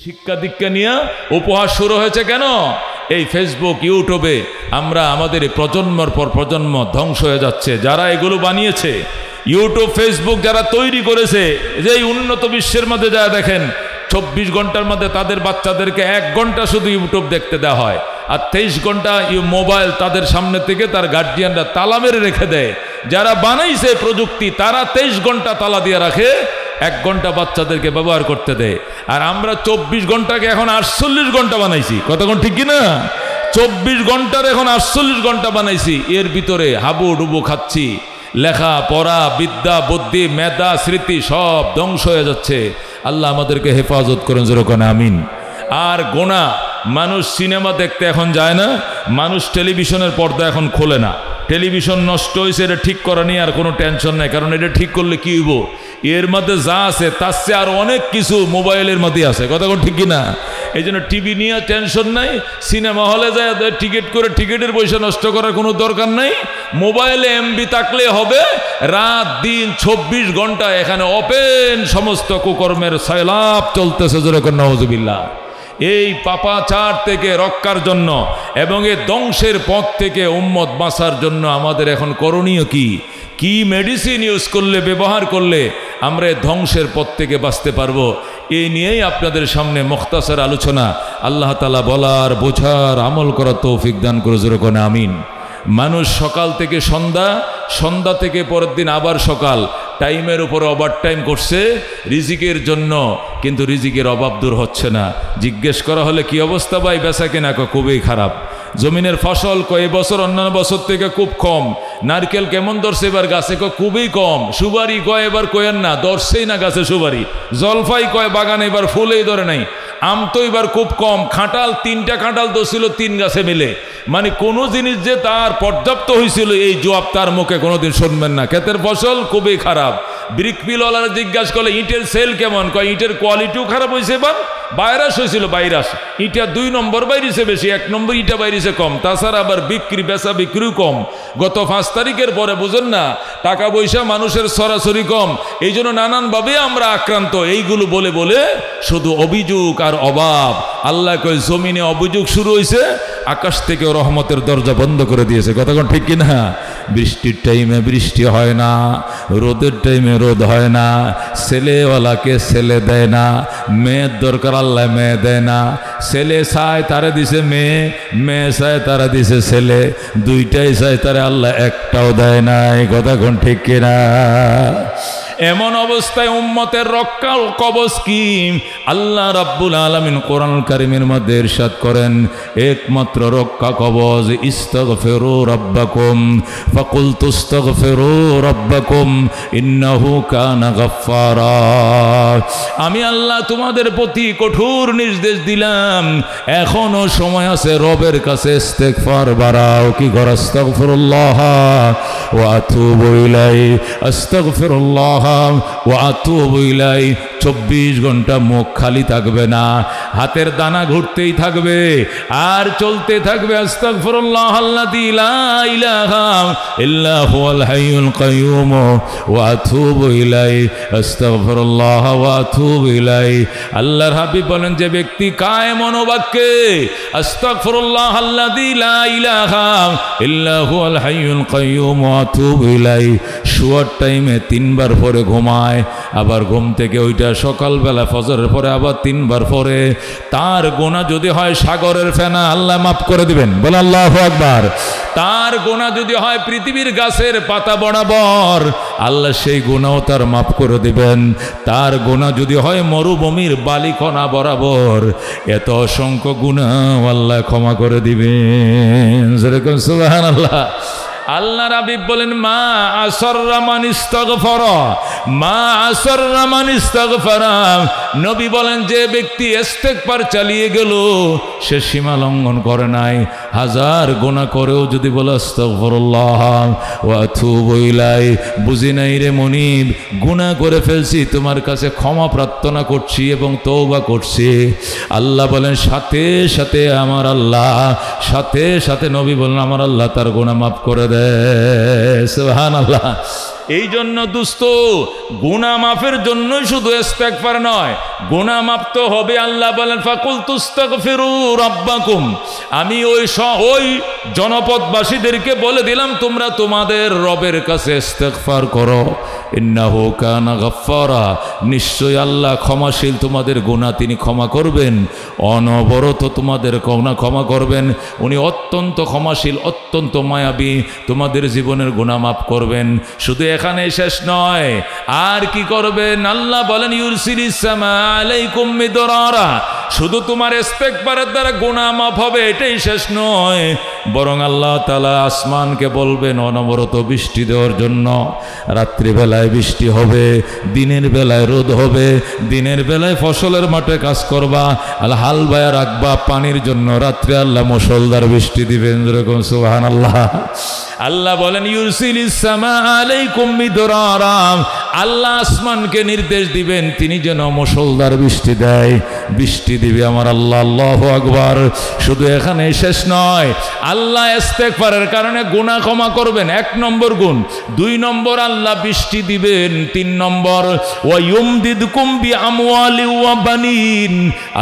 শিক্ষা দীক্ষা নিয়ে উপহাস শুরু হয়েছে কেন? এই ফেসবুক ইউটিউবে আমরা আমাদের প্রজন্মের পর প্রজন্ম ধ্বংস হয়ে যাচ্ছে। যারা এগুলো বানিয়েছে, ইউটিউব ফেসবুক যারা তৈরি করেছে, যে এই উন্নত বিশ্বের মধ্যে যা দেখেন 24 ঘন্টার মধ্যে তাদের বাচ্চাদেরকে 1 ঘন্টা শুধু ইউটিউব দেখতে দেওয়া হয়, আর 23 ঘন্টা মোবাইল তাদের সামনে থেকে তার গার্জিয়ানরা তালা মেরে রেখে দেয়। যারা বানাইছে প্রযুক্তি তারা 23 ঘন্টা তালা দিয়ে রাখে, 1 ঘন্টা বাচ্চাদেরকে ব্যবহার করতে দেয়। আর আমরা 24 ঘন্টাকে এখন 48 ঘন্টা বানাইছি। কতক্ষণ ঠিক কিনা? 24 ঘন্টার এখন 48 ঘন্টা বানাইছি। এর ভিতরে হাবু ডুবু খাচ্ছি, লেখা পড়া, বিদ্যা বুদ্ধি মেধা স্মৃতি সব ধ্বংস হয়ে যাচ্ছে। আল্লাহ আমাদেরকে হেফাজত করেন, যেরকম আমিন। আর গোনা, মানুষ সিনেমা দেখতে এখন যায় না, মানুষ টেলিভিশনের পর্দা এখন খোলে না। টেলিভিশন নষ্ট হয়েছে, এটা ঠিক করা নিয়ে আর কোনো টেনশন নাই, কারণ এটা ঠিক করলে কি হইব, এর মধ্যে যা আছে তার চেয়ে আর অনেক কিছু মোবাইলের মধ্যে আছে। কথা ঠিক কিনা? এই জন্য টিভি নিয়ে টেনশন নাই, সিনেমা হলে যায় টিকিট করে টিকিটের পয়সা নষ্ট করার কোনো দরকার নাই। মোবাইলে এমবি থাকলে হবে, রাত দিন 24 ঘন্টা এখানে ওপেন সমস্ত কুকর্মের সয়লাব চলতেছে, যেরকম নাউজুবিল্লাহ। এই পাপাচার থেকে রক্ষার জন্য এবং এই ধ্বংসের পথ থেকে উম্মত বাঁচার জন্য আমাদের এখন করণীয় কি? কি মেডিসিন ইউজ করলে, ব্যবহার করলে আমরা ধ্বংসের পথ থেকে বাঁচতে পারবো, এই নিয়েই আপনাদের সামনে মুখতাসার আলোচনা। আল্লাহ তাআলা বলার, বোঝার, আমল করার তৌফিক দান করে, যেরকম আমিন। মানুষ সকাল থেকে সন্ধ্যা, সন্ধ্যা থেকে পরের দিন আবার সকাল, টাইমের উপরে ওভার টাইম করছে রিজিকের জন্য, কিন্তু রিজিকের অভাব দূর হচ্ছে না। জিজ্ঞেস করা হলে কি অবস্থা ভাই, বেচা কেনা? খুবই খারাপ। জমিনের ফসল কয় বছর অন্যান্য বছর থেকে খুব কম। নারকেল কেমন ধরছে এবার গাছে? খুবই কম। সুপারি কয় এবার কয়েন না, ধরছেই না গাছে সুপারি। জলফাই কয় বাগানে এবার ফুলেই ধরে নাই। আম তো এবার খুব কম। খাঁটাল 3টা খাঁটাল ধরছিল 3 গাছে মিলে। মানে কোনো জিনিস যে তার পর্যাপ্ত হয়েছিল এই জবাব তার মুখে কোনোদিন শুনবেন না। ক্ষেতের ফসল খুবই খারাপ। ব্রিকপিলওয়ালারা জিজ্ঞাসা করলে ইটের সেল কেমন? কয় ইটের কোয়ালিটিও খারাপ হয়েছে, এবার ভাইরাস হয়েছিল, ভাইরাস। ইটা 2 নম্বর বাইরেছে বেশি, 1 নম্বর ইটা বাইরেছে কম। তাছাড়া আবার বিক্রি বেচা বিক্রিও কম। গত 5 তারিখের পরে বুঝেন না, টাকা পয়সা মানুষের সরাসরি কম। এই জন্য নানানভাবে আমরা আক্রান্ত। এইগুলো বলে বলে শুধু অভিযোগ আর অভাব। আল্লাহ কয় জমিনে অভিযোগ শুরু হয়েছে, আকাশ থেকে রহমতের দরজা বন্ধ করে দিয়েছে। কতক্ষণ ঠিক কিনা? বৃষ্টির টাইমে বৃষ্টি হয় না, রোদের টাইমে রোদ হয় না, ছেলেওয়ালাকে ছেলে দেয় না, মেয়ের দরকার আল্লাহ মেয়ে দেয় না। ছেলে চায় তারা দিছে মেয়ে, মেয়ে চায় তারা দিছে ছেলে, দুইটাই চায় তারা আল্লাহ একটাও দেয় নাই। কতক্ষণ ঠিক কিনা? এমন অবস্থায় উম্মতের রক্ষা ও কবচ কি? আল্লাহ রাব্বুল আলামিন কোরআনুল কারীমের মধ্যে ইরশাদ করেন, একমাত্র রক্ষা কবচ ইস্তাগফিরু রাব্বাকুম ফাকুলতু ইস্তাগফিরু রাব্বাকুম ইন্নাহু কানা গাফফারা। আমি আল্লাহ তোমাদের প্রতি কঠোর নির্দেশ দিলাম, এখনো সময় আছে, রবের কাছে ইস্তিগফার বাড়াও। কি কর? আস্তাগফিরুল্লাহ ওয়া আতুবু ইলাইহি, আস্তাগফিরুল্লাহ ওয়া আতুবু ইলাইহি। 24 ঘন্টা মুখ খালি থাকবে না, হাতের দানা ঘুরতেই থাকবে আর চলতে থাকবে। আস্তাগফিরুল্লাহ আল্লাযী লা ইলাহা ইল্লা হুয়াল হাইয়ুল কাইয়্যুম ওয়া আতুবু ইলাইহি, আস্তাগফিরুল্লাহ ওয়া আতুবু ইলাইহি। আল্লাহর হাবিব বলেন, যে ব্যক্তি কায়ে মনোবাক্যে আস্তাগফিরুল্লাহ আল্লাযী লা ইলাহা ইল্লা হুয়াল হাইয়ুল কাইয়্যুম ওয়া আতুবু ইলাইহি, শোয়ার টাইমে 3 বার পরে ঘুমায়, আবার ঘুম থেকে ওইটা সকালবেলা ফজরের পরে আবার 3 বার পরে, তার গুনাহ যদি হয় সাগরের ফেনা, আল্লাহ মাফ করে দিবেন। বলে আল্লাহু আকবার। তার গুনাহ যদি হয় পৃথিবীর গাছের পাতা বরাবর, আল্লাহ সেই গুনাহও তার মাফ করে দিবেন। তার গুনাহ যদি হয় মরুভূমির বালিকণা বরাবর, এত অসংখ্য গুনাহ আল্লাহ ক্ষমা করে দিবেন। যেরকম সুবহানাল্লাহ। আল্লাহ রাবিব বলেন, মা আসররা মান ইস্তাগফারা, মা আসররা মান ইস্তাগফারা। নবী বলেন, যে ব্যক্তি ইস্তেগফার চালিয়ে গেল সে সীমা লঙ্ঘন করে নাই। 1000 গুনাহ করেও যদি বলে আস্তাগফিরুল্লাহ ওয়া আতুবু ইলাইহি, বুঝি নাই রে মনিব, গুনাহ করে ফেলছি, তোমার কাছে ক্ষমা প্রার্থনা করছি এবং তওবা করছি। আল্লাহ বলেন, সাথে সাথে আমার আল্লাহ, সাথে সাথে নবী বলেন আমার আল্লাহ তার গুনাহ মাফ করে দেয়। সুবহানাল্লাহ। এই জন্য দোস্ত, গুনাহ মাফের জন্যই শুধু ইস্তেগফার নয়, গুনাহ মাফ তো হবে। আল্লাহ বলেন ফাকুল তুস্তাগফিরু রাব্বাকুম, আমি ওই জনপদবাসীদেরকে বলে দিলাম তোমরা তোমাদের রবের কাছে ইস্তেগফার করো, ইন্নাহু কানা গাফফারা, নিশ্চয় আল্লাহ ক্ষমাশীল, তোমাদের গুনাহ তিনি ক্ষমা করবেন, অনবরত তোমাদের গুনাহ ক্ষমা করবেন। উনি অত্যন্ত ক্ষমাশীল, অত্যন্ত মায়াবী, তোমাদের জীবনের গুনাহ মাফ করবেন। শুধু এখানে শেষ নয়, আর কি করবেন? আল্লাহ বলেন ইউরসিলিস সামা আলাইকুম মিদরারা, শুধু তোমার ইস্তেগফারের দ্বারা গুনাহ মাফ হবে এটাই শেষ নয়, বরং আল্লাহ তাআলা আসমানকে বলবেন অনবরত বৃষ্টি দেওয়ার জন্য। রাত্রিবেলায় বৃষ্টি হবে, দিনের বেলায় রোদ হবে, দিনের বেলায় ফসলের মাঠে কাজ করবা, হাল বায়া রাখবা পানির জন্য, রাত্রে আল্লাহ মুষলধার বৃষ্টি দিবেন। যেরকম সুবহানাল্লাহ। আল্লাহ বলেন ইউরসিলিস সামা আলাইকুম মিদরারা, আল্লাহ আসমানকে নির্দেশ দিবেন তিনি যেন মুষলধার বৃষ্টি দেয়, বৃষ্টি দিবে আমার আল্লাহ। আল্লাহু আকবার। শুধু এখানে শেষ নয়, আল্লাহ ইস্তেগফারের কারণে গুনাহ ক্ষমা করবেন, 1 নম্বর গুণ। 2 নম্বর আল্লাহ বৃষ্টি দিবেন। 3 নম্বর ওয়া ইউমদিদকুম বিআমওয়ালি ওয়া বানিন,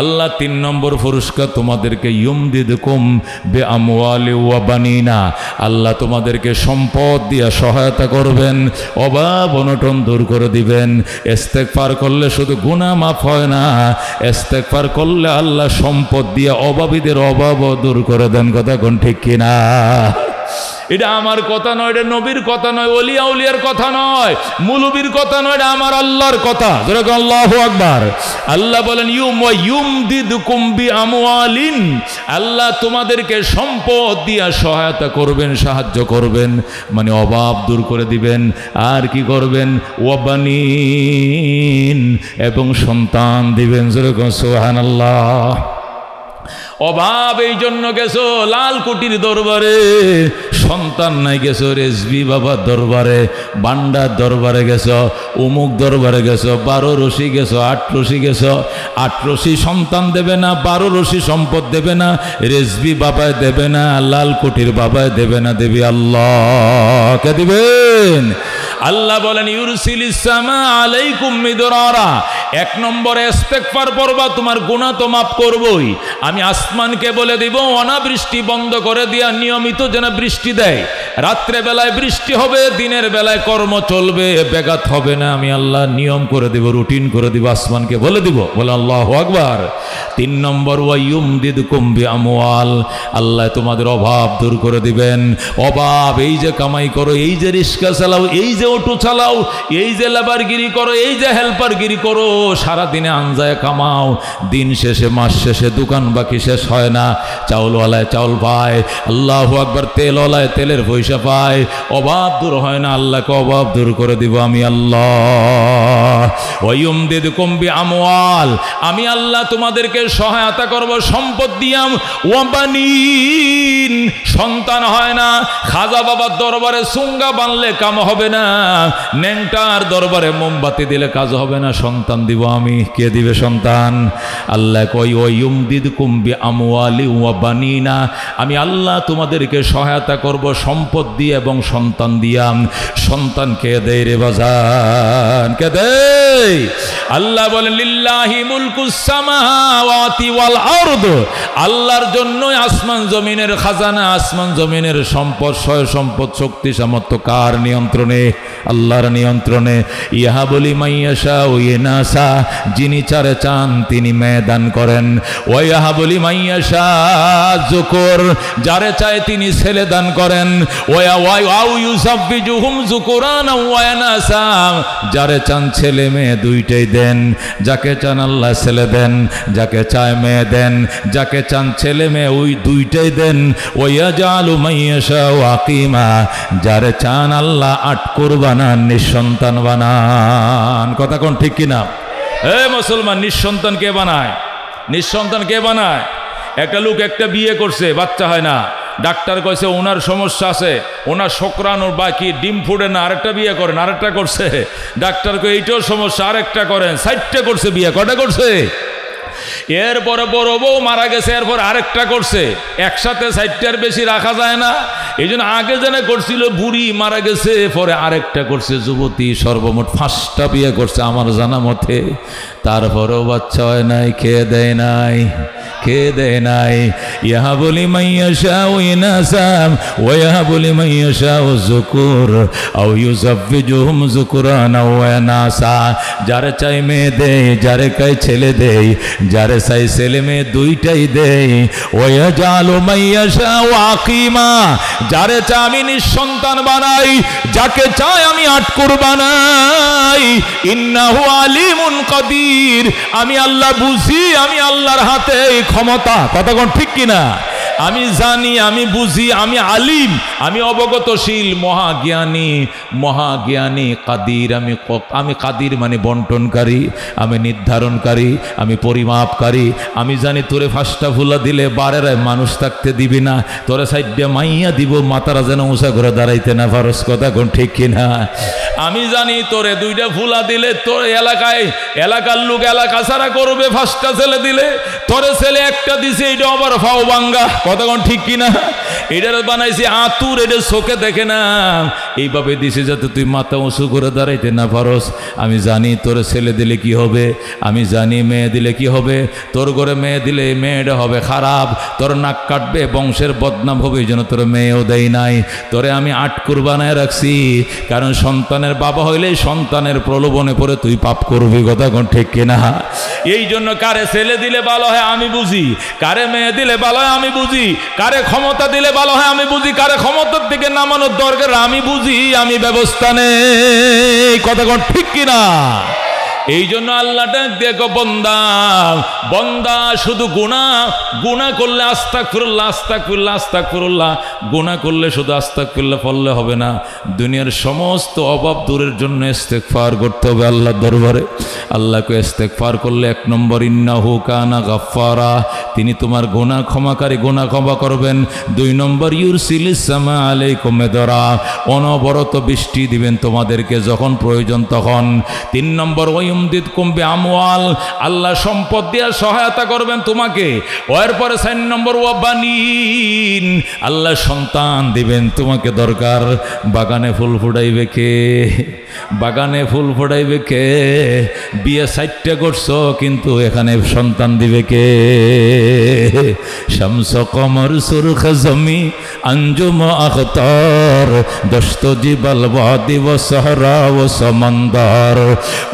আল্লাহ 3 নম্বর পুরস্কার তোমাদেরকে, ইউমদিদকুম বিআমওয়ালি ওয়া বানিনা, আল্লাহ তোমাদেরকে সম্পদ দিয়ে সহায়তা করবেন, অভাব অনটন দূর করে দিবেন। ইস্তেগফার করলে শুধু গুনাহ মাফ হয় না, ইস্তেগফার করলে আল্লাহ সম্পদ দিয়ে অভাবীদের অভাবও দূর করে দেন। কথা কোন ঠিক কিনা? এটা আমার কথা নয়, এটা নবীর কথা নয়, ওলিয়া উলিয়ার কথা নয়, মুলুবির কথা নয়, এটা আমার আল্লাহর কথা। যেরকম আল্লাহু আকবার। আল্লাহ বলেন ইউমদিদকুম বিআমওয়ালিন, আল্লাহ তোমাদেরকে সম্পদ দিয়া সহায়তা করবেন, সাহায্য করবেন, মানে অভাব দূর করে দিবেন। আর কি করবেন? ওয়াবানিন, এবং সন্তান দিবেন। যেরকম সুবহানাল্লাহ। অভাব এই জন্য গেছো লালকুটির দরবারে, সন্তান নাই, গেছো রেজবি বাবার দরবারে, বান্ডার দরবারে গেছো, অমুক দরবারে গেছো, 12 রশি গেছো, 8 রশি গেছো, 8 রশি সন্তান দেবে না, 12 রশি সম্পদ দেবে না, রেজবি বাবায় দেবে না, লালকুটির বাবায় দেবে না, দেবী আল্লাহ। কে দিবেন? আল্লাহ বলেন ইউরসিলিস সামা আলাইকুম মিদরারা, 1 নম্বরে ইস্তেগফার পড়বা, তোমার গুনাহ তো মাফ করবই। আমি আসমানকে বলে দিব অনাবৃষ্টি বন্ধ করে দিয়া নিয়মিত যেন বৃষ্টি দেয়। রাত্রে বেলায় বৃষ্টি হবে, দিনের বেলায় কর্ম চলবে, ব্যাঘাত হবে না। আমি আল্লাহ নিয়ম করে দিব, রুটিন করে দিব, আসমানকে বলে দিব। বলে আল্লাহু আকবার। 3 নম্বর ওয়া ইউমদিদকুম বিআমওয়াল, আল্লাহ তোমাদের অভাব দূর করে দিবেন। অভাব, এই যে কামাই করো, এই যে রিক্সা চালাও, এই যে অটো চালাও, এই যে লেবারগিরি করো, এই যে হেল্পারগিরি করো, সারাদিনে আনজায় কামাও, দিন শেষে মাস শেষে দোকান বাকি শেষ হয় না, চাউলওয়ালায় চাউল পায়, আল্লাহু আকবার, তেলওয়ালায় তেলের পয়সা পায়, অভাব দূর হয় না। আল্লাহকে অভাব দূর করে দিব আমি আল্লাহ। ওয়া ইউমদিদকুম বিআমওয়াল, আমি আল্লাহ তোমাদেরকে সহায়তা করব সম্পদ দিয়াম। ওয়া বানিন, সন্তান হয় না, খাজা বাবার দরবারে সুঙ্গা বানলে কাম হবে না, নেংটার দরবারে মোমবাতি দিলে কাজ হবে না, সন্তান দিব আমি। কে দিবে সন্তান? আল্লাহ কই ওয়া ইউমদিদকুম বিআমওয়ালি ওয়া বানিনা, আমি আল্লাহ তোমাদেরকে সহায়তা করব সম্পদ দিয়ে এবং সন্তান দিয়াম। সন্তান কে দেয় রে বাজান? কে দেয়? আল্লাহ বলেন লিল্লাহি মুলকুস সামাওয়াতি ওয়াল আরদ, আল্লাহর জন্যই আসমান জমিনের খাজানা, আসমান জমিনের সম্পদ, সয় সম্পদ, শক্তি সামর্থ্য কার নিয়ন্ত্রণে? আল্লাহর নিয়ন্ত্রণে। ইহা বলি মাইয়াশা ও ইনাসা, যিনি চারে চান তিনি মেয়ে দান করেন। ওয়া ইহা বলি মাইয়াশা যুকুর, যারে চায় তিনি ছেলে দান করেন। ওয়া ওয়াও ইউসাব্বিজুহুম যুকুরানা ওয়া ইনাসা, যারে চান ছেলে মেয়ে দুইটাই দেন। যাকে চান আল্লাহ ছেলে দেন, যাকে চায় মেয়ে দেন, যাকে চান ছেলে মেয়ে ওই দুইটাই দেন। ওয়া ইয়াজআলু মাইয়াশা আকিমা, যারে চান আল্লাহ আটকুর বানান, নিঃসন্তান বানান। কথা কোন ঠিক কিনা? এ মুসলমান, নিঃসন্তান কে বানায়? নিঃসন্তান কে বানায়? একটা লোক একটা বিয়ে করছে, বাচ্চা হয় না, ডাক্তার কইছে ওনার সমস্যা আছে, ওনার শুক্রাণুর বাকি ডিম ফুটে না, আরেকটা বিয়ে করেন। আরেকটা করছে, ডাক্তার কই এইটাও সমস্যা, আরেকটা করেন। 4টে করছে বিয়ে। কটা করছে? এরপরে বড় বউ মারা গেছে, এরপর আরেকটা করছে। একসাথে 4টার বেশি রাখা যায় না। এই জন্য আগে যেটা করছিল বুড়ি মারা গেছে, পরে আরেকটা করছে যুবতী, সর্বমোট 5টা বিয়ে করছে আমার জানা মতে। তারপরেও বাচ্চা হয় নাই, খেয়ে দেয় নাই, খেয়ে দেয় নাই। ইহা বলি মাইয়া শাহ ইনাসাম ওয়া বলি মাইয়া শাহ যুকুর আও ইউযাব্বিজুহুম যুকুরান ওয়া ইনাসা। যারে চাই মেয়ে দেয়, যারে চাই ছেলে দেয়, যারে চাই ছেলে মেয়ে দুইটাই দেয়। ওয়া জালু মাইয়া শাহ আকিমা, যারে চাই আমি নিঃসন্তান বানাই, যাকে চাই আমি আটকুর বানাই। ইন্নাহু আলিমুন কাদির, আমি আল্লাহ বুঝি, আমি আল্লাহর হাতে ক্ষমতা। কথা কোন ঠিক কিনা? আমি জানি, আমি বুঝি, আমি আলিম, আমি অবগতশীল, মহাজ্ঞানী, মহাজ্ঞানী কাদির। আমি কাদির মানে বন্টনকারী, আমি নির্ধারণকারী, আমি পরিমাপকারী। আমি জানি তোরে 5টা ফুলা দিলে বারেরায় মানুষ থাকতে দিবি না, তোরে 4টা মাইয়া দিব, মাতারা যেন উঁচা করে দাঁড়াইতে না পারস। কথা কোন ঠিক কিনা? আমি জানি তোরে 2টা ফুলা দিলে তোর এলাকায় এলাকার লোক এলাকা ছাড়া করবে, 5টা ছেলে দিলে তোরে ছেলে একটা দিছে, এটা আবার ফাও বাঙ্গা। কথা কোন ঠিক কিনা? এটার বানাইছে আতুর, এটা চোখে দেখে না, এইভাবে দিছে যাতে তুই মাথা উঁচু করে দাঁড়াইতে না পারস। আমি জানি তোর ছেলে দিলে কি হবে, আমি জানি মেয়ে দিলে কি হবে। তোর ঘরে মেয়ে দিলে মেয়েটা হবে খারাপ, তোর নাক কাটবে, বংশের বদনাম হবে, এই জন্য তোর মেয়েও দেয় নাই। তোরে আমি আটকুর বানায় রাখছি, কারণ সন্তানের বাবা হইলে সন্তানের প্রলোভনে পড়ে তুই পাপ করবি। কথা কোন ঠিক কিনা? এই জন্য কারে ছেলে দিলে ভালো হয় আমি বুঝি, কারে মেয়ে দিলে ভালো হয় আমি বুঝি, কারে ক্ষমতা দিলে ভালো হয় আমি বুঝি, কারে ক্ষমতার দিকে নামানোর দরকার আমি বুঝি, আমি ব্যবস্থা নেই। কথা কোন ঠিক কিনা? এই জন্য আল্লাহটা দেখো, বন্দা বন্দা শুধু গুনাহ করলে আস্তাগফিরুল্লাহ আস্তাগফিরুল্লাহ আস্তাগফিরুল্লাহ, গুনাহ করলে শুধু আস্তাগফিরুল্লাহ পড়লে হবে না, দুনিয়ার সমস্ত অভাব দূরের জন্য ইস্তেগফার করতে হবে আল্লাহর দরবারে। আল্লাহকে ইস্তেগফার করলে 1 নম্বর ইন্নাহু কানা গাফফারা, তিনি তোমার গুনাহ ক্ষমাকারী, গুনাহ ক্ষমা করবেন। 2 নম্বর ইউরসিলিস সামা আলাইকুম মিদরা, অনবরত বৃষ্টি দিবেন তোমাদেরকে যখন প্রয়োজন তখন। 3 নম্বর ওয়ায়ুমদিদকুম বিআমওয়াল, আল্লাহ সম্পদ দিয়ে সহায়তা করবেন তোমাকে। এরপরে 4 নম্বর ওয়াবানিন, আল্লাহ সন্তান দিবেন তোমাকে। দরকার বাগানে ফুল ফুটাইবে কে? বাগানে ফুল ফুটাইবে কে? বিয়ে 4টা করছো কিন্তু এখানে সন্তান দিবে কে? শামস কমর সুরখ জমি अंजुम अख्तार दस्त जिबल वादी व सहरा व समंदर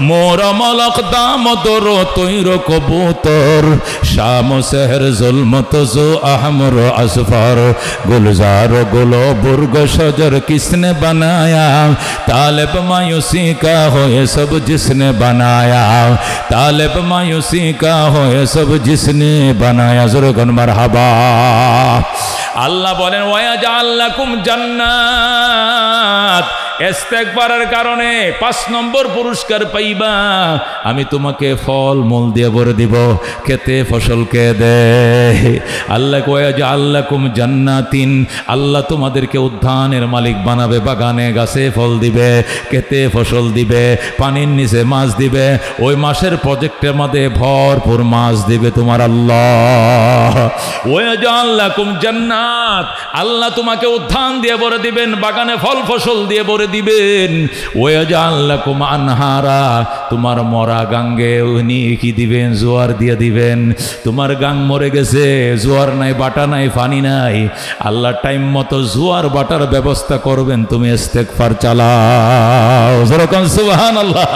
मोरा मलक दामद रो तैरो कबूतर शाम शहर जुल्मत जो अहमर असफर गुलजार गुलो बुर्ग शजर किसने बनाया तालिब मायूसी का हो ये सब जिसने बनाया तालिब मायूसी का हो ये सब जिसने बनाया ज़ुरगन मरहबा। আল্লাহ বলেন ওয়াজাল লাকুম জান্নাত, ইস্তেগফারের কারণে 5 নম্বর পুরস্কার পাইবা। আমি তোমাকে ফল মূল দিয়ে ভরে দিব। খেতে ফসলকে দে আল্লাহ। ওয়াজাল লাকুম জান্নাতিন, আল্লাহ তোমাদেরকে উদ্যানের মালিক বানাবে, বাগানে গাছে ফল দিবে, খেতে ফসল দিবে, পানির নিচে মাছ দিবে, ওই মাসের প্রজেক্টের মধ্যে ভরপুর মাছ দিবে তোমার আল্লাহ। ওয়াজাল লাকুম জান্নাত, আল্লাহ তোমাকে উদ্যান দিয়ে ভরে দিবেন, বাগানে ফল ফসল দিয়ে ভরে দিবেন। ওয়াজাল লাকুম আনহারা, তোমার মরা গাঙ্গে উনি কি দিবেন? জোয়ার দিয়ে দিবেন। তোমার গাং মরে গেছে, জোয়ার নাই, বাটা নাই, পানি নাই, আল্লাহ টাইম মতো জোয়ার বাটার ব্যবস্থা করবেন। তুমি ইস্তেগফার চালাও, যেরকম সুবহানাল্লাহ।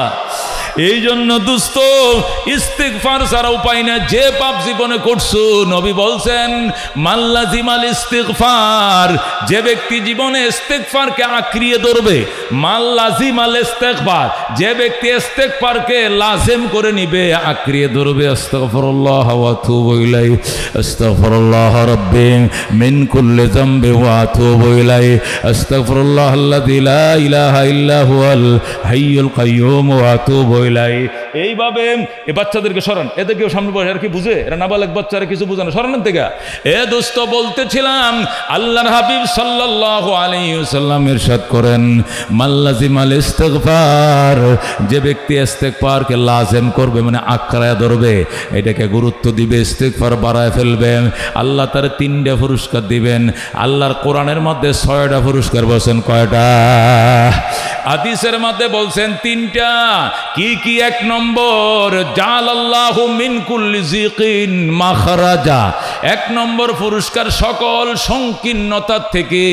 এই জন্য দোস্ত ইস্তেগফার ছাড়া উপায় না। যে পাপ জীবনে করছো, নবী বলছেন মাল্লাজিমাল ইস্তেগফার, যে ব্যক্তি জীবনে ইস্তেগফারকে আঁকড়িয়ে ধরবে, মাল্লাজিমাল ইস্তেগফার, যে ব্যক্তি ইস্তেগফারকে লাজিম করে নিবে, আঁকড়িয়ে ধরবে। আস্তাগফিরুল্লাহ ওয়া আতুবু ইলাইহি, আস্তাগফিরুল্লাহ রাব্বি মিন কুল্লি যামবি ওয়া আতুবু ইলাইহি, আস্তাগফিরুল্লাহ আল্লাযী লা ইলাহা ইল্লা হুয়াল হাইয়ুল কাইয়্যুম ওয়া আতুবু ইলাই। এইভাবে এ বাচ্চাদেরকে সরান, এদেরকেও সামনে বসে, আর কি বুঝে এরা নাবালক বাচ্চারা কিছু বুঝে না, সরানোর থেকে। এ দোস্ত বলতেছিলাম আল্লাহর হাবিব সাল্লাল্লাহু আলাইহি ওয়াসাল্লাম ইরশাদ করেন মাল্লাজিমাল ইস্তিগফার, যে ব্যক্তি ইস্তিগফারকে লাজিম করবে মানে আঁকড়ায় ধরবে, এটাকে গুরুত্ব দিবে, ইস্তিগফার বাড়ায় ফেলবে, আল্লাহ তার 3টা পুরস্কার দিবেন। আল্লাহর কোরআনের মধ্যে 6টা পুরস্কার বলছেন, কয়টা? হাদিসের মধ্যে বলছেন 3টা। কি কি? 1 নম্বর জালাল্লাহু মিন কুল্লি যিকিন মাখরাজা, 1 নম্বর পুরস্কার সকল সংকীর্ণতা থেকে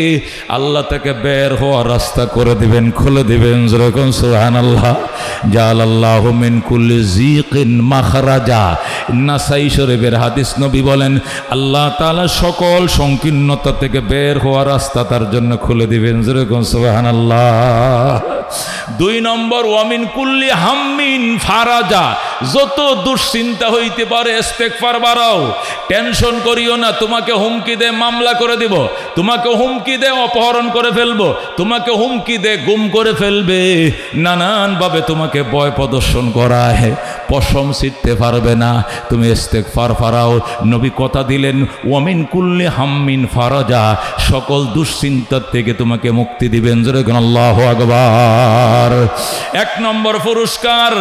আল্লাহ তাকে বের হওয়ার রাস্তা করে দিবেন, খুলে দিবেন। যেরকম সুবহানাল্লাহ, জালাল্লাহু মিন কুল্লি যিকিন মাখরাজা। নাসাই শরীফের হাদিস, নবী বলেন আল্লাহ তাআলা সকল সংকীর্ণতা থেকে বের হওয়ার রাস্তা তার জন্য খুলে দিবেন। যেরকম সুবহানাল্লাহ। 2 নম্বর ওয়ামিন কুল্লি হাম্মিন ফারাজা, যত দুশ্চিন্তা হইতে পারে ইস্তিগফার বাড়াও, টেনশন করিও না। তোমাকে হুমকি দে মামলা করে দিব, তোমাকে হুমকি দে অপহরণ করে ফেলবো, তোমাকে হুমকি দে গুম করে ফেলবে, নানানভাবে তোমাকে ভয় প্রদর্শন করায়, পশম ছিঁড়তে পারবে না। তুমি ইস্তিগফার ফারাও। নবী কথা দিলেন ওয়ামিন কুল্লি হাম্মিন ফারাজা, সকল দুশ্চিন্তার থেকে তোমাকে মুক্তি দিবেন। যেরকম আল্লাহু আকবার। 1 নম্বর পুরস্কার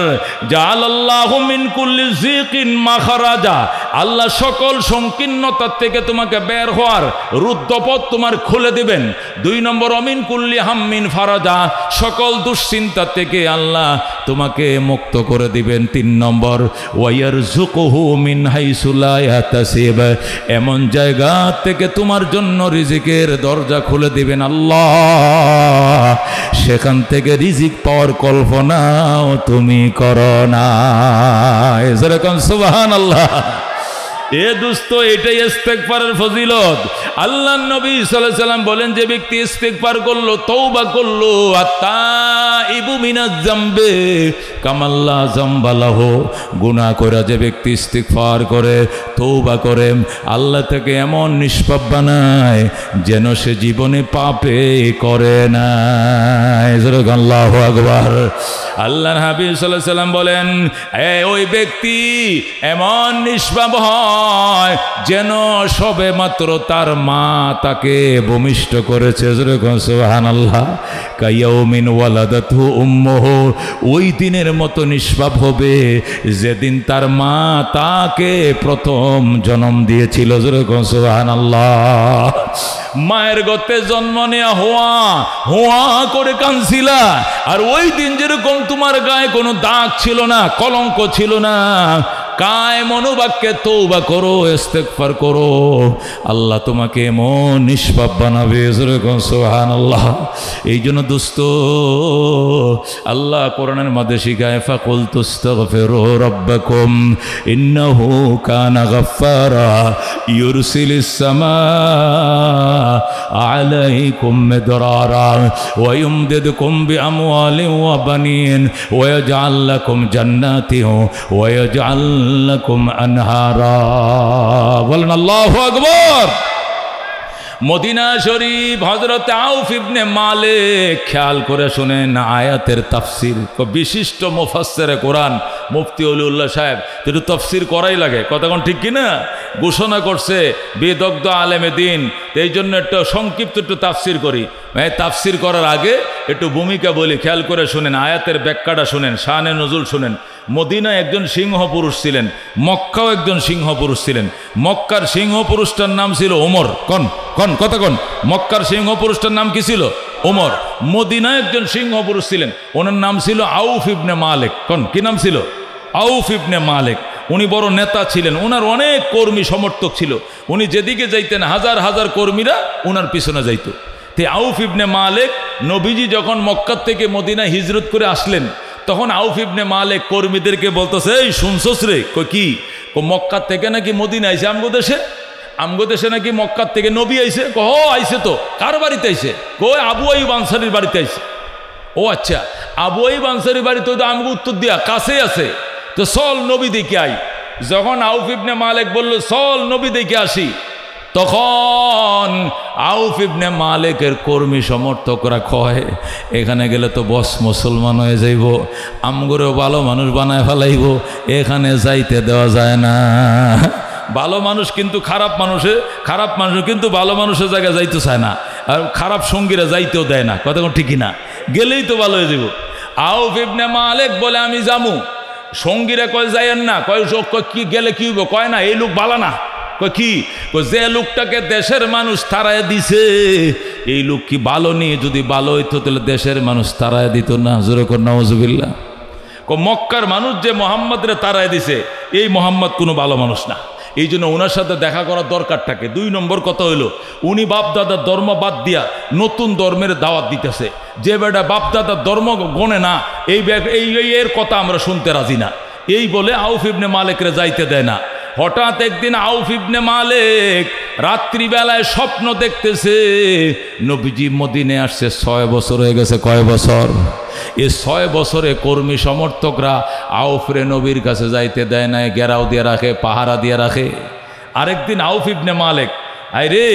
জালাল্লাহু মিন কুল্লি যিকিন মাখরাজা, আল্লাহ সকল সংকীর্ণতার থেকে তোমাকে বের হওয়ার রুদ্ধপথ তোমার খুলে দিবেন। 2 নম্বর অমিন কুল্লি হাম্মিন ফারাজা, সকল দুশ্চিন্তা থেকে আল্লাহ তোমাকে মুক্ত করে দিবেন। 3 নম্বর ওয়ায়ারযুকুহু মিন হাইসু লা ইয়াহতাসিব, এমন জায়গা থেকে তোমার জন্য রিজিকের দরজা খুলে দিবেন আল্লাহ, সেখান থেকে রিজিক পাওয়ার কল্পনাও তুমি করো না। যেরকম সুবহানাল্লাহ। এ দোস্ত, এটাই ইস্তিগফারের ফজিলত। আল্লাহর নবী সাল্লাল্লাহু আলাইহি সাল্লাম বলেন যে ব্যক্তি ইস্তিগফার করলো, তওবা করলো, আত্তাইবু মিনাজ যামবে কামাল্লা যামবা লাহু, গুনাহ করে যে ব্যক্তি ইস্তিগফার করে, তওবা করে, আল্লাহ তাকে এমন নিষ্পাপ বানায় যেন সে জীবনে পাপে করে না। আল্লাহু আকবার। আল্লাহর হাবিব সাল্লাল্লাহু আলাইহি সাল্লাম বলেন ওই ব্যক্তি এমন নিষ্পাপ হয় যেন সবে মাত্র তার মা তাকে ভূমিষ্ঠ করেছে। সুবহানাল্লাহ। কায়াউমিন ওয়ালাদাতহু উম্মুহু, ওই দিনের মতো নিষ্পাপ হবে যেদিন তার মা তাকে প্রথম জন্ম দিয়েছিল। সুবহানাল্লাহ। মায়ের গর্তে জন্ম নেওয়া হোয়া হোয়া করে কাঁদছিলা, আর ওই দিন যেরকম তোমার গায়ে কোনো দাগ ছিল না, কলঙ্ক ছিল না, কায় মনোবাক্যে তওবা করো, ইস্তিগফার করো, আল্লাহ তোমাকে এমন নিষ্পাপ বানাবে। সুবহানাল্লাহ। এই জন্য দোস্ত আল্লাহ কোরআনের মধ্যে শিখায় ফাকুলতু আস্তাগফিরু রাব্বাকুম ইন্নাহু কানা গাফফারা ইউরসিলিস সামাআ আলাইকুম মিদরারা ওয়া ইউমদিদকুম বিআমওয়ালিন ওয়া বানিন ওয়া ইয়াজআল লাকুম জান্নাতিন ওয়া ইয়াজআল লাকুম আনহারা। বলেন আল্লাহু আকবার। মদিনা শরীফ হযরত আউফ ইবনে মালিক, খেয়াল করে শুনেন আয়াতের তাফসীর। বিশিষ্ট মুফাসসিরে কোরআন মুফতি ওলিউল্লাহ সাহেব, একটু তাফসীর করাই লাগে, কথা কোন ঠিক কিনা? ঘোষণা করছে বিদগ্ধ আলেমে দিন, এই জন্য একটু সংক্ষিপ্ত একটু তাফসীর করি। তাফসীর করার আগে একটু ভূমিকা বলি, খেয়াল করে শুনেন, আয়াতের ব্যাখ্যাটা শুনেন, শানে নজুল শুনেন। মদিনায় একজন সিংহ পুরুষ ছিলেন, মক্কাও একজন সিংহ পুরুষ ছিলেন। মক্কার সিংহ পুরুষটার নাম ছিল ওমর। কথা কন, মক্কার সিংহ পুরুষটার নাম কি ছিল? ওমর। মদিনায় একজন সিংহ পুরুষ ছিলেন, ওনার নাম ছিল আউফ ইবনে মালিক। কি নাম ছিল? আউফ ইবনে মালিক। উনি বড় নেতা ছিলেন, ওনার অনেক কর্মী সমর্থক ছিল। উনি যেদিকে যাইতেন হাজার হাজার কর্মীরা ওনার পিছনে যাইত। তে আউফ ইবনে মালিক, নবীজি যখন মক্কা থেকে মদিনায় হিজরত করে আসলেন, তখন আউফ ইবনে মালিক কর্মীদেরকে বলতেছে, এই শুনছস রে? কি মক্কা থেকে নাকি মদিনা আইছে আমগো দেশে নাকি মক্কা থেকে নবী আইছে? আইছে তো। কার বাড়িতে আইছে? আবু আইয়ুব আনসারীর বাড়িতে আইছে। ও আচ্ছা, আবু আইয়ুব আনসারীর বাড়িতে তো আমগো উত্তর দিয়া কাছেই আছে, তো চল নবী দেখে আই। যখন আউফ ইবনে মালিক বলল চল নবী দেখে আসি, তখন আউফ ইবনে মালিকের কর্মী সমর্থকরা কয় এখানে গেলে তো বস মুসলমান হয়ে যাইব, আমগরেও ভালো মানুষ বানায় ফেলাইব, এখানে যাইতে দেওয়া যায় না। ভালো মানুষ কিন্তু খারাপ মানুষ কিন্তু ভালো মানুষের জায়গায় যাইতে চায় না, আর খারাপ সঙ্গীরা যাইতেও দেয় না। কথা ঠিকই না, গেলেই তো ভালো হয়ে যাব। আউফ ইবনে মালিক বলে আমি যামু, সঙ্গীরা কয় যাইয়েন না। কয় কি গেলে কি হইব? কয় না এই লোক ভালো না। কয় কি? যে লোকটাকে দেশের মানুষ তাড়ায় দিছে এই লোক কি ভালো নিয়ে, যদি ভালো হইতো তাহলে দেশের মানুষ তাড়ায় দিত না। জোরে কর নাউজুবিল্লাহ। মক্কার মানুষ যে মোহাম্মদরে তাড়ায় দিছে এই মোহাম্মদ কোনো ভালো মানুষ না, এই জন্য ওনার সাথে দেখা করার দরকারটাকে। 2 নম্বর কথা হইল উনি বাপদাদার ধর্ম বাদ দিয়া নতুন ধর্মের দাওয়াত দিতেছে। যে বেটা বাপদাদার ধর্ম গণে না এই এর কথা আমরা শুনতে রাজি না, এই বলে আউফ ইবনে মালিকরে যাইতে দেয় না। হঠাৎ একদিন আউফ ইবনে মালিক রাত্রিবেলায় স্বপ্ন দেখতেছে নবীজি মদিনে আসছে। 6 বছর হয়ে গেছে। কয় বছর? এই 6 বছরে কর্মী সমর্থকরা আউফরে নবীর কাছে যাইতে দেয় না, ঘেরাও দিয়ে রাখে, পাহারা দিয়ে রাখে। আরেকদিন আউফ ইবনে মালিক আই রে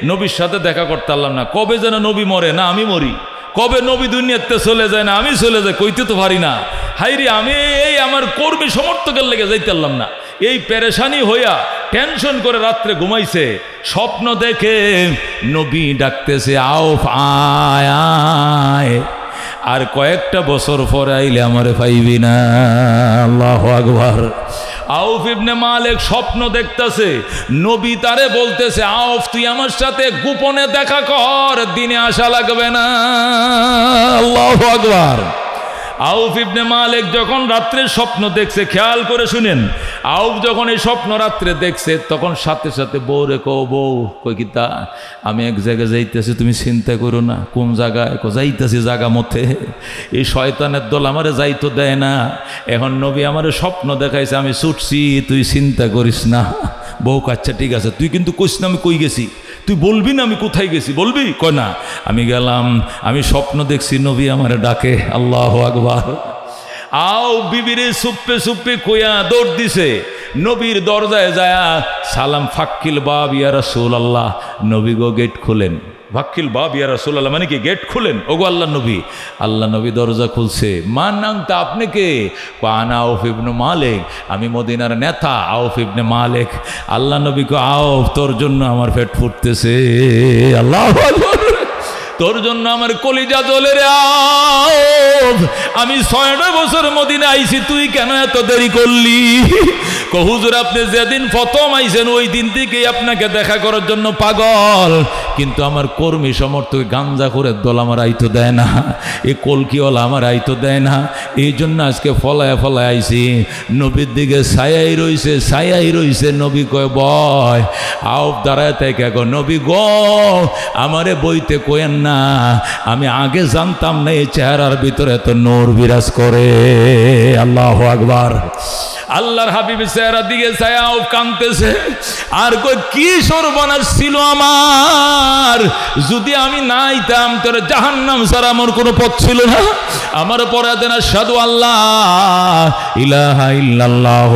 নবীর সাথে দেখা করতে পারলাম না, কবে যেন নবী মরে না আমি মরি, কবে নবী দুনিয়াতে চলে যায় না আমি চলে যাই, কইতে তো পারি না। হাইরে আমি এই আমার কর্মী সমর্থকের লেগে যাইতে পারলাম না, এই পেরেশানি হইয়া টেনশন করে রাত্রে ঘুমাইছে। স্বপ্ন দেখে নবী ডাকতেছে আউফ আয় আয়, আর কয়েকটা বছর পরে আইলে আমারে পাইবি না। আল্লাহু আকবার। আউফ ইবনে মালিক স্বপ্ন দেখতেছে নবী তারে বলতেছে আউফ তুই আমার সাথে গোপনে দেখা কর, দিনে আসা লাগবে না। আল্লাহু আকবার। আউফ ইবনে মালিক যখন রাত্রে স্বপ্ন দেখছে, খেয়াল করে শুনেন, আউফ যখন এই স্বপ্ন রাত্রে দেখছে তখন সাথে সাথে বউ রে কো বউ কই কি তা আমি এক জায়গায় যাইতেছি, তুমি চিন্তা করো না। কোন জায়গায়? যাইতেছি জায়গা মতে, এই শয়তানের দল আমারে যাইতো দেয় না। এখন নবী আমারে স্বপ্ন দেখাইছে আমি ছুটছি, তুই চিন্তা করিস না। বউ আচ্ছা ঠিক আছে, তুই কিন্তু কইস না আমি কই গেছি, তুই বলবি না আমি কোথায় গেছি, বলবি? কয় না আমি গেলাম, আমি স্বপ্ন দেখছি নবী আমারে ডাকে। আল্লাহু আকবার। আও বিবিরে সুপ্পে সুপ্পে কইয়া দৌড় দিছে নবীর দরজায় যায়া সালাম ফাক্কিল বাব ইয়া রাসূলুল্লাহ, নবী গো গেট খুলেন। ফাক্কিল বাব ইয়া রাসূলুল্লাহ মানে কি গেট খুলেন ওগো আল্লাহ নবী। আল্লাহ নবী দরজা খুলছে। মান নাম তা আপনি কে? আনা আউফ ইবনে মালিক, আমি মদিনার নেতা আউফ ইবনে মালিক। আল্লাহ নবী কো আউফ তোর জন্য আমার পেট ফুটতেছে। আল্লাহু আকবার। তোর জন্য আমার কলিজা জ্বলে রে আউফ, আমি 6টা বছর মদিনা আইছি, তুই কেন এত দেরি করলি? হুজুর আপনি যেদিন প্রথম আইছেন ওই দিন থেকেই আপনাকে দেখা করার জন্য পাগল, কিন্তু আমার কর্মী সমর্থক গাঞ্জা করে দল আমার আইতো দেয় না, এই কলকিওয়ালা আমার আইতো দেয় না, এই জন্য আজকে ফলায় ফলায় আইছি। নবীর দিকে ছায়াই রইছে। নবী কয় বয়। আউফ দাঁড়ায় থেকে গো নবী গো আমারে বইতে কোয়েন না, আমি আগে জানতাম না এই চেহারার ভিতরে এত নূর বিরাজ করে। আল্লাহু আকবার। আল্লাহর হাবিবের চেহারা দিকে ছায়া আউফ কাঁদতেছে আর কই কি সর্বনাশ ছিল আমার, যদি আমি না আইতাম তোর জাহান্নাম ছাড়া আমার কোনো পথ ছিল না। আমার পরে দেন আশহাদু আল্লাহ ইলাহা ইল্লাল্লাহ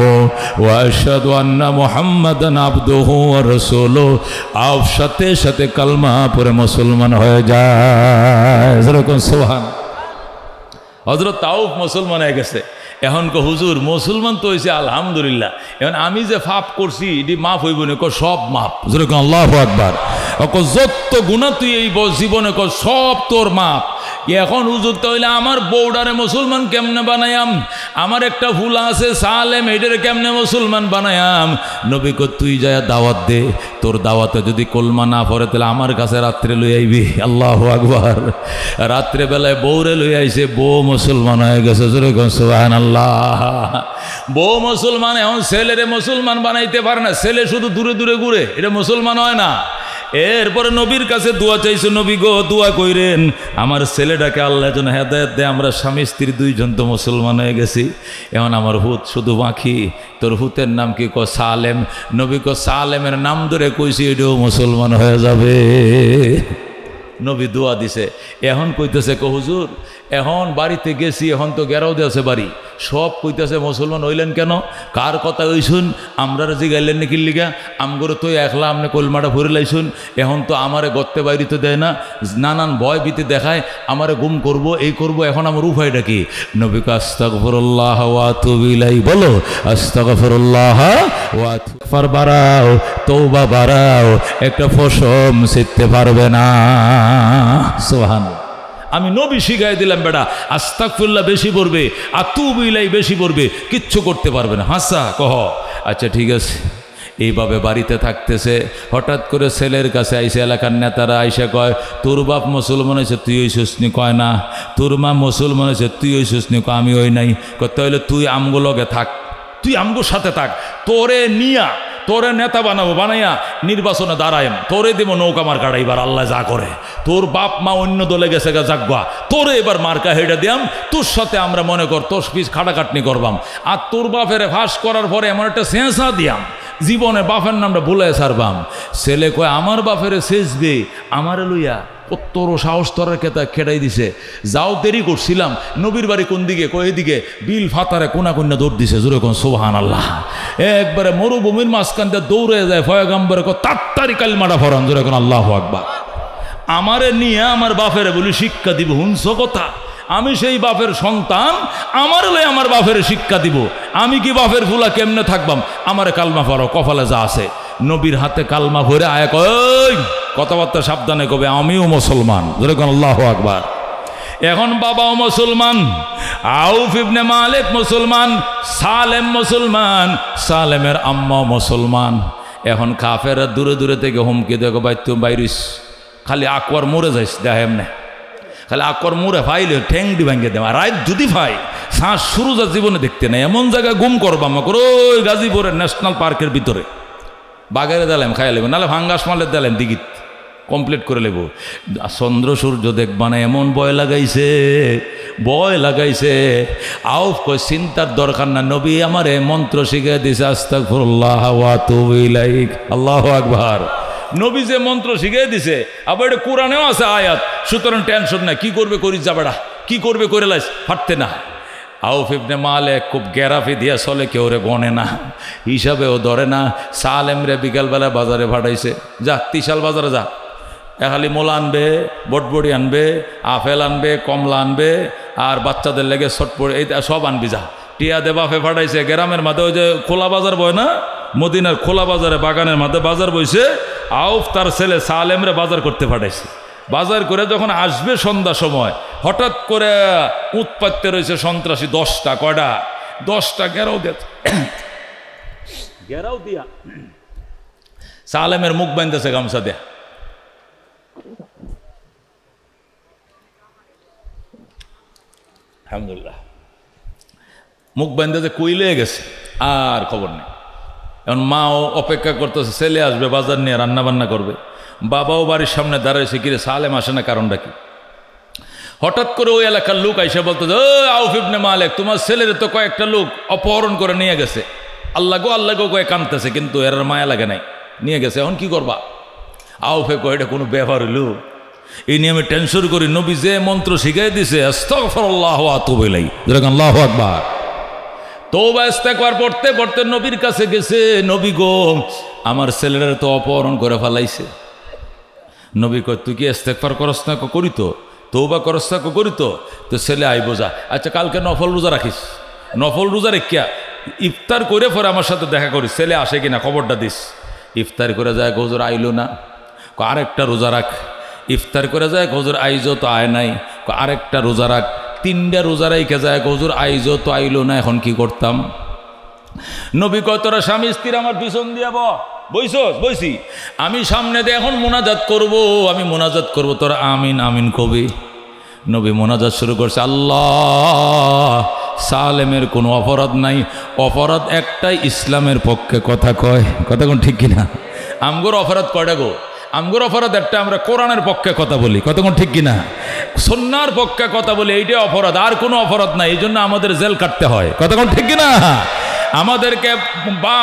ওয়া আশহাদু আন্না মুহাম্মাদান আবদুহু ওয়া রাসূলুহু। আউফ সাথে সাথে কালমা পড়ে মুসলমান হয়ে যায়। যেরকম সুবহান। হযরত আউফ মুসলমান হয়ে গেছে। এখন কো হুজুর মুসলমান তো হয়েছে আলহামদুলিল্লাহ, এখন আমি যে পাপ করছি এটি মাফ হইব না? সব মাফ। যেরকম আল্লাহু আকবার। যত গুনাহ তুই এই জীবনে সব তোর মাফ। এখন হুজুর তাহলে আমার বউডারে মুসলমান কেমনে বানায়াম, আমার একটা ফুলা আছে সালেম এটারে কেমনে মুসলমান বানায়াম? নবী কো তুই যায় দাওয়াত দে, তোর দাওয়াতে যদি কলমা না পড়ে তাহলে আমার কাছে রাত্রে লই আইবি। আল্লাহু আকবার। রাত্রে বেলায় বউরে লই আইছে, বউ মুসলমান হয়ে গেছে। যেরকম সুবহানাল্লাহ। বউ মুসলমান, এখন ছেলেরে মুসলমান বানাইতে পারে না, ছেলে শুধু দূরে দূরে ঘুরে, এটা মুসলমান হয় না। এরপরে নবীর কাছে দোয়া চাইছে, নবী গো দোয়া কইরেন আমার ছেলেটাকে আল্লাহ যেন হেদায়েত দেয়। আমরা স্বামী স্ত্রী দুইজন তো মুসলমান হয়ে গেছি, এখন আমার হুত শুধু বাকি। তোর হুতের নাম কি? সালেম। নবী সালেমের নাম ধরে কইছি এটাও মুসলমান হয়ে যাবে। নবী দোয়া দিছে। এখন কইতেছে হুজুর এখন বাড়িতে গেছি, এখন তো গেরাও দিয়েছে বাড়ি, সব কইতেছে মুসলমান হইলেন কেন, কার কথা হইছুন, আমরা জিগাইলেন নাকি লিগা, আমগরে তো একলা আপনি কলমাটা ভরে লাইছুন, এখন তো আমারে গত্তে বাইরিতে দেয় না, নানান ভয় ভীতি দেখায়, আমারে গুম করব, এই করব, এখন আমার উপায়টা কি? নবী আস্তাগফিরুল্লাহ ওয়া আতুবু ইলাইহি, বলো আস্তাগফিরুল্লাহ ওয়া আতুবু, বাড়াও তওবা বাড়াও, একটা ফসম শিখতে পারবে না। সুবহানাল্লাহ। আমি নবী শিখাই দিলাম, বেটা আস্তাগফিরুল্লাহ বেশি পড়বে, আতুবু ইলাইহি বেশি পড়বে, কিচ্ছু করতে পারবে না। হাসা কহ, আচ্ছা ঠিক আছে। এইভাবে বাড়িতে থাকতেছে, হঠাৎ করে ছেলের কাছে আইসে এলাকার নেতারা আইসে কয়, তোর বাপ মুসলমান হয়েছে তুই হইছিস নি? কয় না। তোর মা মুসলমান হয়েছে তুই হইছিস নি? কয় আমি হই নাই। কতে হইলে তুই আমগো লগে থাক, তুই আমগোর সাথে থাক, তোরে নিয়া তোরে নেতা বানাবো, বানাইয়া নির্বাচনে দাঁড়াইম, তোরে দেবো নৌকা মার্কা, এবার আল্লাহ যা করে। তোর বাপ মা অন্য দলে গেছে গা, জাগবা, তোরে এবার মার্কা হেডে দিয়াম, তোর সাথে আমরা মনে কর তোর পিস খাটাখাটনি করবাম, আর তোর বাপের ফাঁস করার পরে এমন একটা সেঁসা দিয়াম, জীবনে বাপের নামটা ভুলে সারবাম। ছেলে কয় আমার বাপের শেষবে আমারে লইয়া কত্তর সাহস তরের খেটাই দিছে। যাও দেরি করছিলাম, নবীর বাড়ি কোন দিকে? কই দিকে, বিল ফাতারে কোনা কন্যা দৌড় দিছে, জোরে কোন সুবহানাল্লাহ। একবারে মরুভূমির মাঝখান দিয়ে দৌড়ে যায়, পয়গম্বরে কো তাড়াতাড়ি কালিমাটা ফরান, জোরে কোন আল্লাহু আকবার। আমারে নিয়ে আমার বাপের বলি শিক্ষা দিব, হুনছো কথা? আমি সেই বাপের সন্তান, আমার লই আমার বাপের শিক্ষা দিব, আমি কি বাপের ফুলা কেমনে থাকবাম? আমারে কালমা পড়ো, কপালে যা আছে। নবীর হাতে কালমা ভরে আয়া কই, কথাবার্তা সাবধানে কবে, আমিও মুসলমান, যেরকম আল্লাহু আকবার। এখন বাবাও মুসলমান, আউফ ইবনে মালিক মুসলমান, সালেম মুসলমান, সালেমের আম্মা মুসলমান। এখন কাফেররা দূরে দূরে থেকে হুমকি দেখো, ভাই তুই বাইরিস, খালি আকবর মরে যাইস, দেখ এমনে খালি আকর মুড়ে ফাইলে ঠ্যাংডি ভাঙ্গে দেওয়া, রাত যদি ফাই শ্বাস শুরু যা জীবনে দেখতে নেই, এমন জায়গায় গুম করবা আমাকে ওই গাজীপুরের ন্যাশনাল পার্কের ভিতরে বাগেরে দিলাম, খাইয়া লেব, নাহলে ভাঙ্গাস মালের দিলাম, দিঘিত কমপ্লিট করে লেব। চন্দ্র সূর্য দেখবা না, এমন ভয় লাগাইছে, ভয় লাগাইছে। আউফ কই চিন্তার দরকার না, নবী আমারে মন্ত্র শিখে দিছে, আস্তাগফিরুল্লাহ ওয়া আতুবু ইলাইহি, আল্লাহু আকবার। নবী যে মন্ত্র শিখিয়ে দিছে, আবার এটা কোরআনেও আছে আয়াত, সুতরাং টেনশন নাই, কি করবে করিস যাবেড়া, কি করবে করে লাইস, ফাটতে না। আউফ ইবনে মালিক খুব গ্যারাফি দিয়া চলে, কেউ রে গনে না, হিসাবেও ধরে না। সালেম রে বিকালবেলা বাজারে ভাড়াইছে, যা তিশাল বাজারে যা, খালি মোলা আনবে, বটবড়ি আনবে, আপেল আনবে, কমলা আনবে, আর বাচ্চাদের লেগে ছটপড়ি, এই সব আনবি যা। টিয়া দে বাপে ফাটাইছে, গ্রামের মাঝে ওই যে খোলা বাজার বয় না, মদিনার খোলা বাজারে বাগানের মাঝে বাজার বইছে। আউফ তার ছেলে সালেমরে বাজার করতে পাঠাইছে। বাজার করে যখন আসবে সন্ধ্যা সময়, হঠাৎ করে উৎপাত্তে রয়েছে সন্ত্রাসী 10টা, কয়টা 10টা ঘেরাও দিয়া সালেমের মুখ বাঁধতেছে গামছা দেয়া। আলহামদুলিল্লাহ, মুখ বাঁধতে কইলে গেছে, আর খবর নেই। এখন মাও অপেক্ষা করতেছে, ছেলে আসবে বাজার নিয়ে রান্না বান্না করবে। বাবাও বাড়ির সামনে দাঁড়াইছে, কিরে সালেম আসে না, কারণটা কি? হঠাৎ করে ওই এলাকার লোক আইসা বলতো, আউফ ইবনে মালিক তোমার ছেলের তো কয়েকটা লোক অপহরণ করে নিয়ে গেছে, আল্লাহ গো কয়ে কাঁদতেছে, কিন্তু এর মায়া লাগে নাই, নিয়ে গেছে, এখন কি করবা? আউফে কয় এটা কোনো ব্যাপার হইল? এই নিয়ে আমি টেনশন করি, নবী যে মন্ত্র শিখাই দিছে, আস্তাগফিরুল্লাহ ওয়া আতুবু ইলাইহি, আল্লাহু আকবার। তওবা ইস্তেগফার পড়তে পড়তে নবীর কাছে গেছে, নবী গো আমার ছেলেরা তো অপহরণ করে ফেলাইছে। নবী কয় তুই কি ইস্তেগফার করস না? করি তো। তওবা করস না? করি তো। তো ছেলে আইব যা। আচ্ছা কালকে নফল রোজা রাখিস, নফল রোজা রেখিয়া ইফতার করে পরে আমার সাথে দেখা করিস, ছেলে আসে কিনা খবরটা দিস। ইফতার করে যায়, হুজুর আইলো না, আরেকটা রোজা রাখ। ইফতার করে যায়, হুজুর আইজো তো আয় নাই, আরেকটা রোজা রাখ। 3টা রোজা রাইখে যায়, হুজুর আইজো তো আইলো না, এখন কি করতাম? নবী কয় তোরা স্বামী স্ত্রী আমার পিছন দিয়া বইছস? বইছি। আমি সামনে দিয়ে এখন মোনাজাত করব, আমি মোনাজাত করব, তোরা আমিন আমিন কবি। নবী মোনাজাত শুরু করছে, আল্লাহ সালেমের কোনো অপরাধ নাই, অপরাধ একটাই, ইসলামের পক্ষে কথা কয়। কথা কোন ঠিক কিনা? আমগোর অপরাধ কয়টা গো? আমগোর অপরাধ একটা, আমরা কোরআনের পক্ষে কথা বলি। কথা কোন ঠিক কিনা? সুন্নাহর পক্ষে কথা বলি, এইটাই অপরাধ, আর কোনো অপরাধ নাই। এই জন্য আমাদের জেল কাটতে হয়। কথা কোন ঠিক কিনা?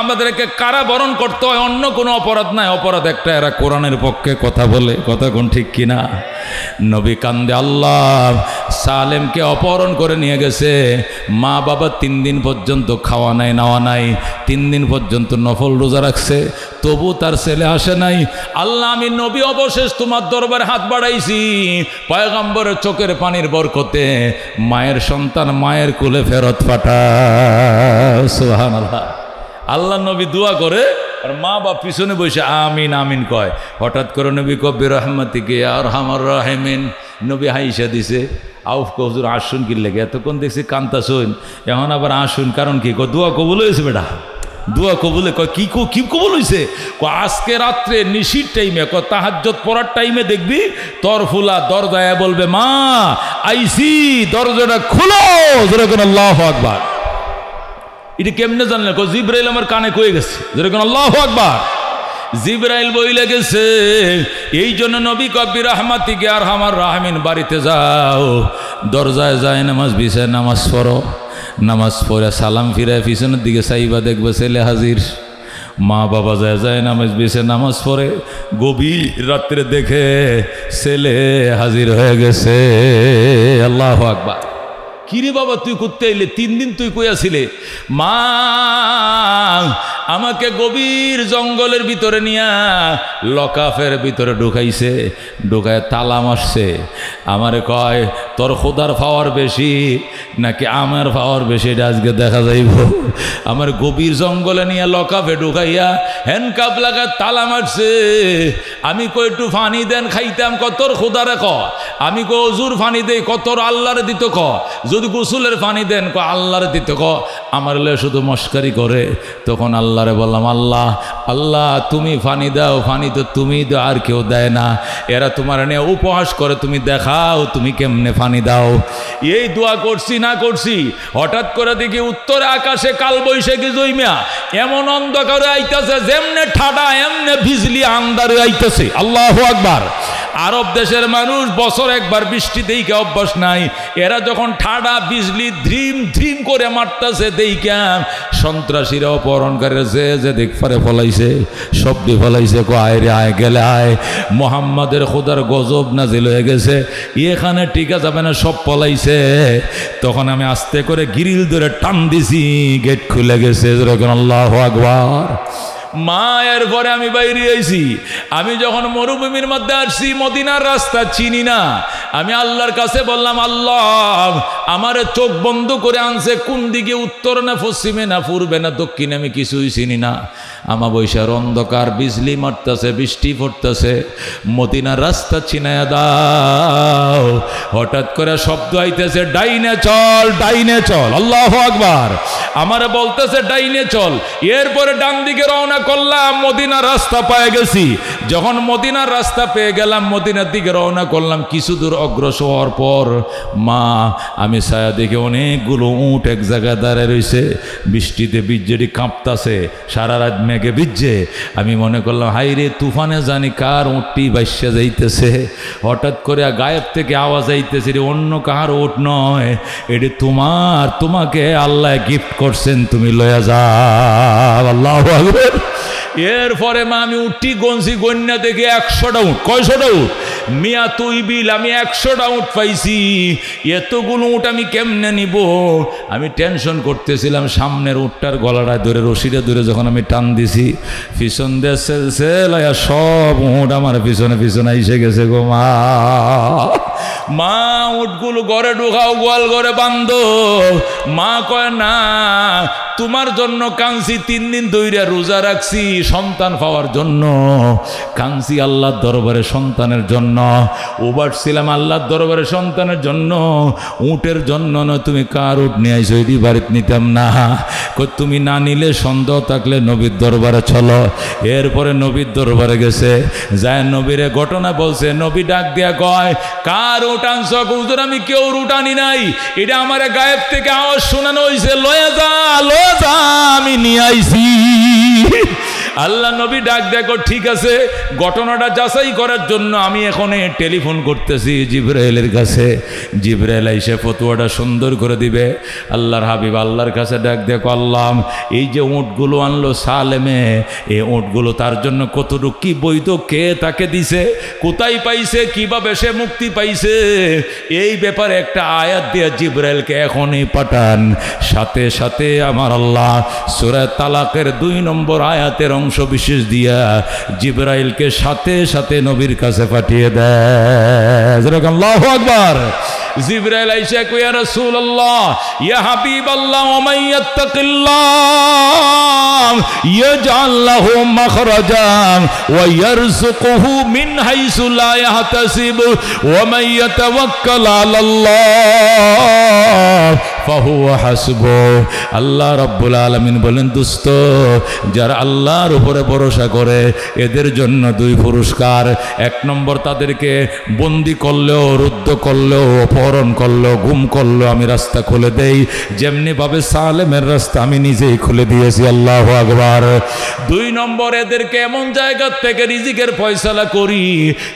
আমাদেরকে কারাবরণ করতে হয়, অন্য কোনো অপরাধ নাই, অপরাধ একটা, এরা কোরআনের পক্ষে কথা বলে। কথা কোন ঠিক কিনা? নবী কান্দে, আল্লাহ সালেমকে অপহরণ করে নিয়ে গেছে, মা বাবা 3 দিন পর্যন্ত খাওয়া নাই নেওয়া নাই, 3 দিন পর্যন্ত নফল রোজা রাখছে, তবু তার ছেলে আসে নাই। আল্লাহ আমি নবী অবশেষ তোমার দরবারে হাত বাড়াইছি, পয়গম্বরের চোখের পানির বরকতে মায়ের সন্তান মায়ের কোলে ফেরত পাঠাও। সুবহানাল্লাহ। আল্লাহ নবী দোয়া করে আর মা বাপ পিছনে বসে আমিন আমিন কয়। হঠাৎ করে নবী কব্বির রহমাতিকে আর হামার রাহিমিন, নবী হাইসা দিছে। আউফ হুজুর আসুন কি লেগে, এতক্ষণ দেখছি কান্তা শুন, এখন আবার আসুন, কারণ কি? দোয়া কবুল হয়েছে বেটা, দোয়া কবুলে। কয় কি কবুল হয়েছে? আজকে রাত্রে নিশির টাইমে, তাহাজ্জুদ পড়ার টাইমে দেখবি তোর ফুলা দরজায় বলবে, মা আইসি, দরজাটা খুলো। যেরকম আল্লাহু আকবার। এটা কেমনে জানলেন? জিবরাইল আমার কানে কয়ে গেছে। যেরকম আল্লাহু আকবার। জিবরাইল বইলে গেছে। এই জন্য নবী কব্বির রহমাতিকে আর হামার রাহমিন, বাড়িতে যাও, দরজায় যায় নামাজ বিছায় নামাজ পড়ো, নামাজ পড়ে সালাম ফিরে পিছনের দিকে চাইবা, দেখবে ছেলে হাজির। মা বাবা যায় নামাজ বিছায় নামাজ পড়ে, গভীর রাত্রে দেখে ছেলে হাজির হয়ে গেছে। আল্লাহু আকবার। কিরে বাবা তুই করতে আইলে? 3 দিন তুই কইয়াছিলে মা আমাকে গভীর জঙ্গলের ভিতরে নিয়া লকাফের ভিতরে ঢুকাইছে, ঢুকায় তালা মারছে। আমারে কয় তোর খোদার পাওয়ার বেশি নাকি আমার পাওয়ার বেশি, এটা আজকে দেখা যাইব। আমার গভীর জঙ্গলে নিয়ে লকাফে ঢুকাইয়া হ্যান্ডকাপ লাগায় তালা মারছে। আমি কই একটু ফানি দেন খাইতাম, তোর খোদারে ক। আমি কই অজুর ফানি দেই, তোর আল্লাহরে দিত ক। যদি গোসলের পানি দেন, আল্লাহরে দিতে ক। আমার লে শুধু মস্কারি করে। তখন আল্লাহরে বললাম, আল্লাহ আল্লাহ তুমি পানি দাও, পানি তো তুমি দাও, আর কেউ দেয় না। এরা তোমার নিয়ে উপহাস করে, তুমি দেখাও তুমি কেমনে পানি দাও। এই দোয়া করছি না করছি, হঠাৎ করে দেখি উত্তরে আকাশে কালবৈশাখী জৈমিয়া এমন অন্ধকারে আইতাছে, যেমনে ঠাডা এমনে বিজলি আন্দারে আইতাছে। আল্লাহু আকবার। আরব দেশের মানুষ বছর একবার বৃষ্টি দেইকে অভ্যাস নাই। এরা যখন ঠাডা বিজলি ধ্রিম ধ্রিম করে মারতেছে দেইকা সন্ত্রাসীরা অপহরণকারীরা যে দেখ ফারে ফলাইছে, শব্দে ফলাইছে, আয় রে আয়, গেলে আয়, মোহাম্মদের খোদার গজব নাজিল হয়ে গেছে, এখানে টিকা যাবে না, সব পলাইছে। তখন আমি আস্তে করে গ্রিল ধরে টান দিছি, গেট খুলে গেছে। যেরকম আল্লাহু আকবার। মায়ের পরে আমি বাইরে আইছি। আমি যখন মরুভূমির মধ্যে আসছি, মদিনার রাস্তা চিনি না, আমি আল্লাহর কাছে বললাম, আল্লাহ আমারে চোখ বন্ধ করে আনছে, কোন দিকে উত্তর না পশ্চিমে না পূর্বে না দক্ষিণে আমি কিছুই চিনি না। আমার বৈশার অন্ধকার, বিজলি মারতেছে, বৃষ্টি পড়তেছে, মদিনার রাস্তা চিনায়া দাও। হঠাৎ করে শব্দ আইতেছে, ডাইনে চল, ডাইনে চল। আল্লাহু আকবার। আমারে বলতেছে ডাইনে চল। এরপরে ডান দিকে রওনা করলাম, মদিনার রাস্তা পেয়ে গেছি। যখন মদিনার রাস্তা পেয়ে গেলাম, মদিনার দিকে রওনা করলাম। কিছু দূর অগ্রসর হওয়ার পর মা আমি ছায়া দেখে অনেকগুলো উট এক জায়গায় দাঁড়ায় রয়েছে, বৃষ্টিতে বিজ্জেটি কাঁপতাছে, সারা রাত মেঘে ভিজছে। আমি মনে করলাম হাই রে তুফানে জানি কার উটটি ভাইসা যাইতেছে। হঠাৎ করে গায়েব থেকে আওয়াজ আইতেছে, রে অন্য কার উট নয়, এটি তোমার, তোমাকে আল্লাহ গিফট করছেন, তুমি লয়া যাও। আল্লাহু আকবার। এরপরে মা আমি উঠি গঞ্জি গন্যা দেখে 100টা উঠ। কয়শোটা উঠ? মিয়া তুই বিল, আমি 100টা উঠ পাইছি। এতগুলো উঠ আমি কেমনে নিব? আমি টেনশন করতেছিলাম। সামনের উঠটার গলাটা ধরে, রশিটা ধরে যখন আমি টান দিছি, পিছন দিয়ে সেলসেলায়া সব উঠ আমার পিছনে পিছনে এসে গেছে গো মা। মা উঠগুলো ঘরে ঢুকাও, গোয়াল ঘরে বান্ধো। মা কয় না, তোমার জন্য কাঁদছি, 3 দিন ধইরা রোজা রাখছি সন্তান পাওয়ার জন্য, কাঁদছি আল্লাহর দরবারে সন্তানের জন্য, উবারছিলাম আল্লাহর দরবারে সন্তানের জন্য, উটের জন্য না। তুমি কার উট নিয়ে আইছো? এটি বাড়িতে নিতাম না। তুমি না নিলে সন্দেহ থাকলে নবীর দরবারে চলো। এরপরে নবীর দরবারে গেছে, যায় নবীরে ঘটনা বলছে। নবী ডাক দিয়া কয়, কার উট আনছ? হুজুর আমি কেউ উট আনি নাই, এটা আমার গায়েব থেকে আওয়াজ শোনানো হয়েছে, লয়ে যা লয়ে যা, আমি নিয়ে আইছি। আল্লাহ নবী ডাক দেখো, ঠিক আছে, ঘটনাটা যাচাই করার জন্য আমি এখন টেলিফোন করতেছি জিবরাইলের কাছে। জিবরাইল এসে ফতোয়াটা সুন্দর করে দিবে। আল্লাহর হাবিব আল্লাহর কাছে ডাক দেখো, আল্লাহ এই যে উটগুলো আনলো সালেমে, এই উটগুলো তার জন্য কতটুকু কি বৈধ, কে তাকে দিছে, কোথায় পাইছে, কিভাবে সে মুক্তি পাইছে, এই ব্যাপারে একটা আয়াত দিয়ে জিবরাইলকে এখনই পাঠান। সাথে সাথে আমার আল্লাহ সূরা তালাকের 2 নম্বর আয়াতের অংশ বিশেষ দিয়া জিবরাইলকে সাথে সাথে নবীর কাছে পাঠিয়ে দেয়। আল্লাহু আকবার। জিবরাইল আইসা কই, ইয়া রাসূলুল্লাহ, ইয়া হাবিবাল্লাহ, ওয়া মান ইয়াত্তাকিল্লাহ ইয়াজআল লাহু মাখরাজান ওয়া ইয়ারযুকুহু মিন হাইসু লা ইয়াহতাসিব ওয়া মান ইয়াতাওয়াক্কাল আলাল্লাহ ফাহুয়া হাসবুহ। আল্লাহ রাব্বুল আলামিন বলেন, দোস্ত, যারা আল্লাহর উপরে ভরসা করে এদের জন্য 2 পুরস্কার। 1 নম্বর, তাদেরকে বন্দি করলেও, রুদ্ধ করলেও, অপহরণ করলেও, গুম করলেও আমি রাস্তা খুলে দেই, যেমনি ভাবে সালেমের রাস্তা আমি নিজেই খুলে দিয়েছি। আল্লাহু আকবার। 2 নম্বর, এদেরকে এমন জায়গা থেকে রিজিকের ফয়সালা করি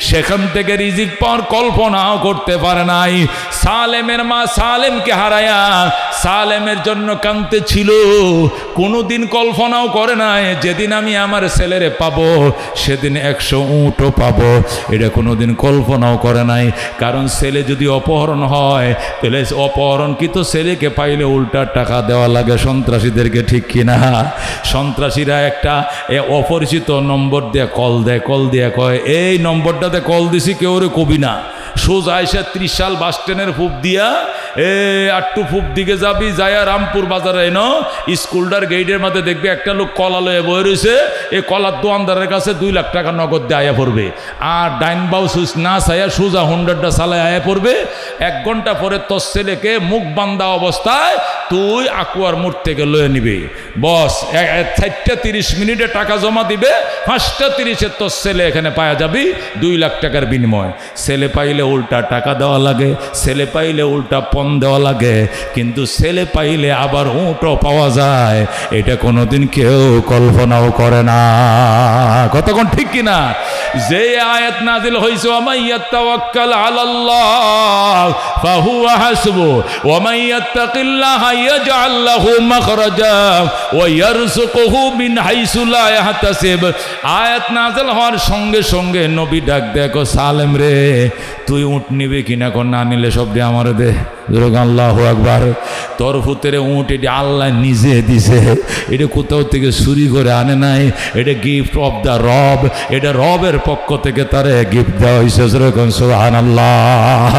সেখান থেকে রিজিক পাওয়ার কল্পনাও করতে পারে নাই। সালেমের মা সালেমকে হারায়া সালেমের জন্য কাঁদতে ছিল, কোনোদিন কল্পনাও করে নাই যেদিন আমি আমার ছেলেরে পাবো সেদিন 100 উটও পাবো, এটা কোনোদিন কল্পনাও করে নাই। কারণ ছেলে যদি অপহরণ হয় তাহলে অপহরণকৃত ছেলেকে পাইলে উল্টা টাকা দেওয়া লাগে সন্ত্রাসীদেরকে, ঠিক কিনা? সন্ত্রাসীরা একটা অপরিচিত নম্বর দিয়ে কল দেয়, কল দিয়ে কয়, এই নম্বরটাতে কল দিছি, কেউ রে কবি না, সোজা আইসা 30 সাল বাস স্ট্যান্ডের ফুপ দিয়া আট্টু ফুপ দিকে যাবি, যাইয়া রামপুর বাজারে এনো স্কুলটার গেটের মধ্যে দেখবি একটা লোক কলা লয়ে বয়ে রয়েছে, এই কলার দোয়ানদারের কাছে 2 লাখ টাকা নগদ দিয়ে আয়া পড়বে। আর ডাইন বাউ সুইচ না চাইয়া সোজা হুন্ডারটা চালায় আয়া পড়বে। 1 ঘন্টা পরে তোর ছেলেকে মুখ বান্ধা অবস্থায় তুই আকুয়ার মোড় থেকে লয়ে নিবি। বস 4:30 মিনিটে টাকা জমা দিবে, 5:30 তোর ছেলে এখানে পাওয়া যাবি 2 লাখ টাকার বিনিময়। ছেলে পাইলে উল্টা টাকা দেওয়া লাগে, ছেলে পাইলে উল্টা পণ দেওয়া লাগে, কিন্তু ছেলে পাইলে আবার উটও পাওয়া যায়, এটা কোনোদিন কেউ কল্পনাও করে না। কতক্ষণ ঠিক কিনা? যে আয়াত নাজিল হইছে, ওয়া মান ইয়াতাওয়াক্কাল আলাল্লাহ ফাহুয়া হাসবুহ ওয়া মান ইয়াত্তাকিল্লাহা ইয়াজআল লাহু মাখরাজা ওয়া ইয়ারযুকুহু মিন হাইসু লা ইয়াহতাসিব। আয়াত নাজিল হওয়ার সঙ্গে সঙ্গে নবী ডাক দেখো, সালেম রে, তুই উট নিবি কিনা? কোন না নিলে সব দিয়ে আমার দে। আল্লাহু আকবার। তোর ফুতের উট এটি আল্লাহ নিজে দিছে, এটা কোথাও থেকে চুরি করে আনে নাই, এটা গিফট অফ দ্য রব, এটা রবের পক্ষ থেকে তারে গিফট দেওয়া হয়েছে। সুবহানাল্লাহ।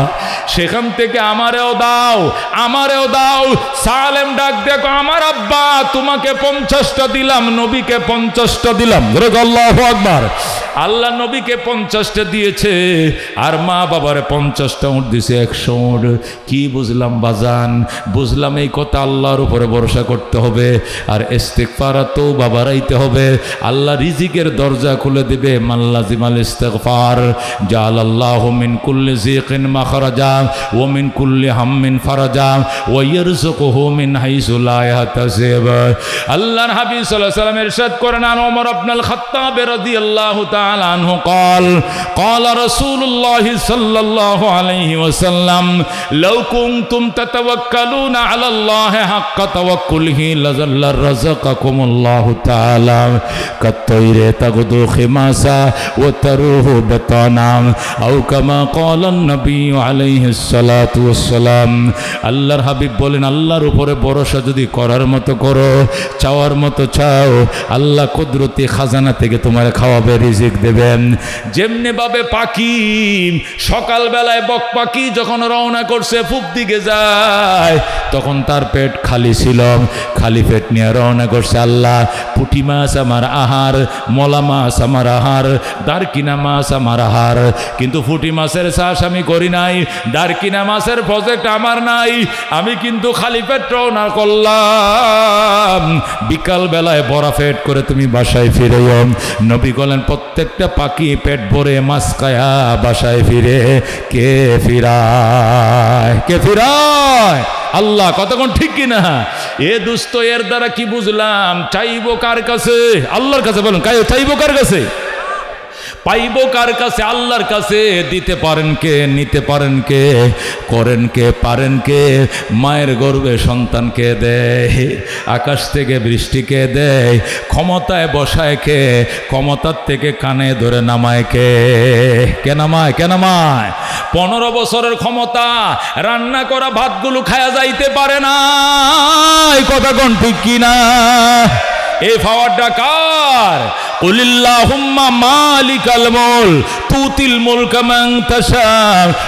সেখান থেকে আমারেও দাও, আমারেও দাও। সালেম ডাক দেখো, আমার আব্বা তোমাকে 50টা দিলাম, নবীকে 50টা দিলাম। আল্লাহু আকবার। আল্লাহ নবীকে 50টা দিয়েছে আর মা বাবারে 50টা উট দিছে, 100 উট। কি বুঝলাম বাজান? বুঝলাম এই কথা, আল্লাহর উপরে ভরসা করতে হবে আর ইস্তিগফার তওবা বাড়াইতে হবে। আল্লাহ রিজিকের দরজা খুলে দেবে। মাল্লাজিমাল ইস্তিগফার জাআলাল্লাহু মিন কুল্লি যিকিন মাখরাজা ওয়া মিন কুল্লি হাম্মিন ফারাজা ওয়া ইয়ারযুকুহু মিন হাইসু লা ইয়াহতাসিব। আল্লাহর হাবিব সাল্লাল্লাহু আলাইহি ওয়াসাল্লাম ইরশাদ করেন, আন ওমর ইবনুল খাত্তাব রাদিয়াল্লাহু তাআলা আনহু قال قال رسول الله صلى الله عليه وسلم لو كنتم تتوكلون على الله حق توكله لرزقكم الله تعالى كالطير تغدو خماسا وتروح بطانا أو كما قال النبي عليه الصلاة والسلام। আল্লাহর হাবিব বলেন, আল্লাহর উপরে ভরসা যদি করার মতো করো, চাওয়ার মতো চাও, আল্লাহ কুদরতি খাজানা থেকে তোমার খাওয়াবে, রিজিক দেবেন। যেমনি ভাবে পাখি সকালবেলায় বক পাখি যখন রওনা করছে পূব দিকে যায়, তখন তার পেট খালি ছিল, খালি পেট নিয়ে রওনা করছে। আল্লাহ পুঁটি মাছ আমার আহার, মলা মাছ আমার আহার, দারকিনা মাছ আমার আহার, কিন্তু পুঁটি মাছের চাষ আমি করি নাই, দারকিনা মাছের প্রজেক্ট আমার নাই, আমি কিন্তু খালি পেট রওনা করলাম। বিকাল বেলায় বড়া পেট করে তুমি বাসায় ফিরেও। নবী বলেন, প্রত্যেক প্রত্যেকটা পাখি পেট ভরে মাছ খায়া বাসায় ফিরে কে ফিরায়? কে ফিরায়? আল্লাহ। কতক্ষণ ঠিক কিনা? এ দুস্থ, এর দ্বারা কি বুঝলাম? চাইবো কার কাছে? আল্লাহর কাছে। বলুন, চাইবো কার কাছে? পাইবো কার কাছে? আল্লাহর কাছে। দিতে পারেন কে? নিতে পারেন কে? করেন কে? পারেন কে? মায়ের গর্ভে সন্তানকে দেয়, আকাশ থেকে বৃষ্টিকে দেয়, ক্ষমতায় বসায় কে? ক্ষমতার থেকে কানে ধরে নামায় কে? কে নামায়? কে নামায়? 15 বছরের ক্ষমতা, রান্না করা ভাতগুলো খায়া যাইতে পারে না। কথা কোন ঠিক কিনা? এই পাওয়ারটা কার? কুলিল্লাহুম্মা মালিকাল মুলক তুতিল মুলকা মান তাশা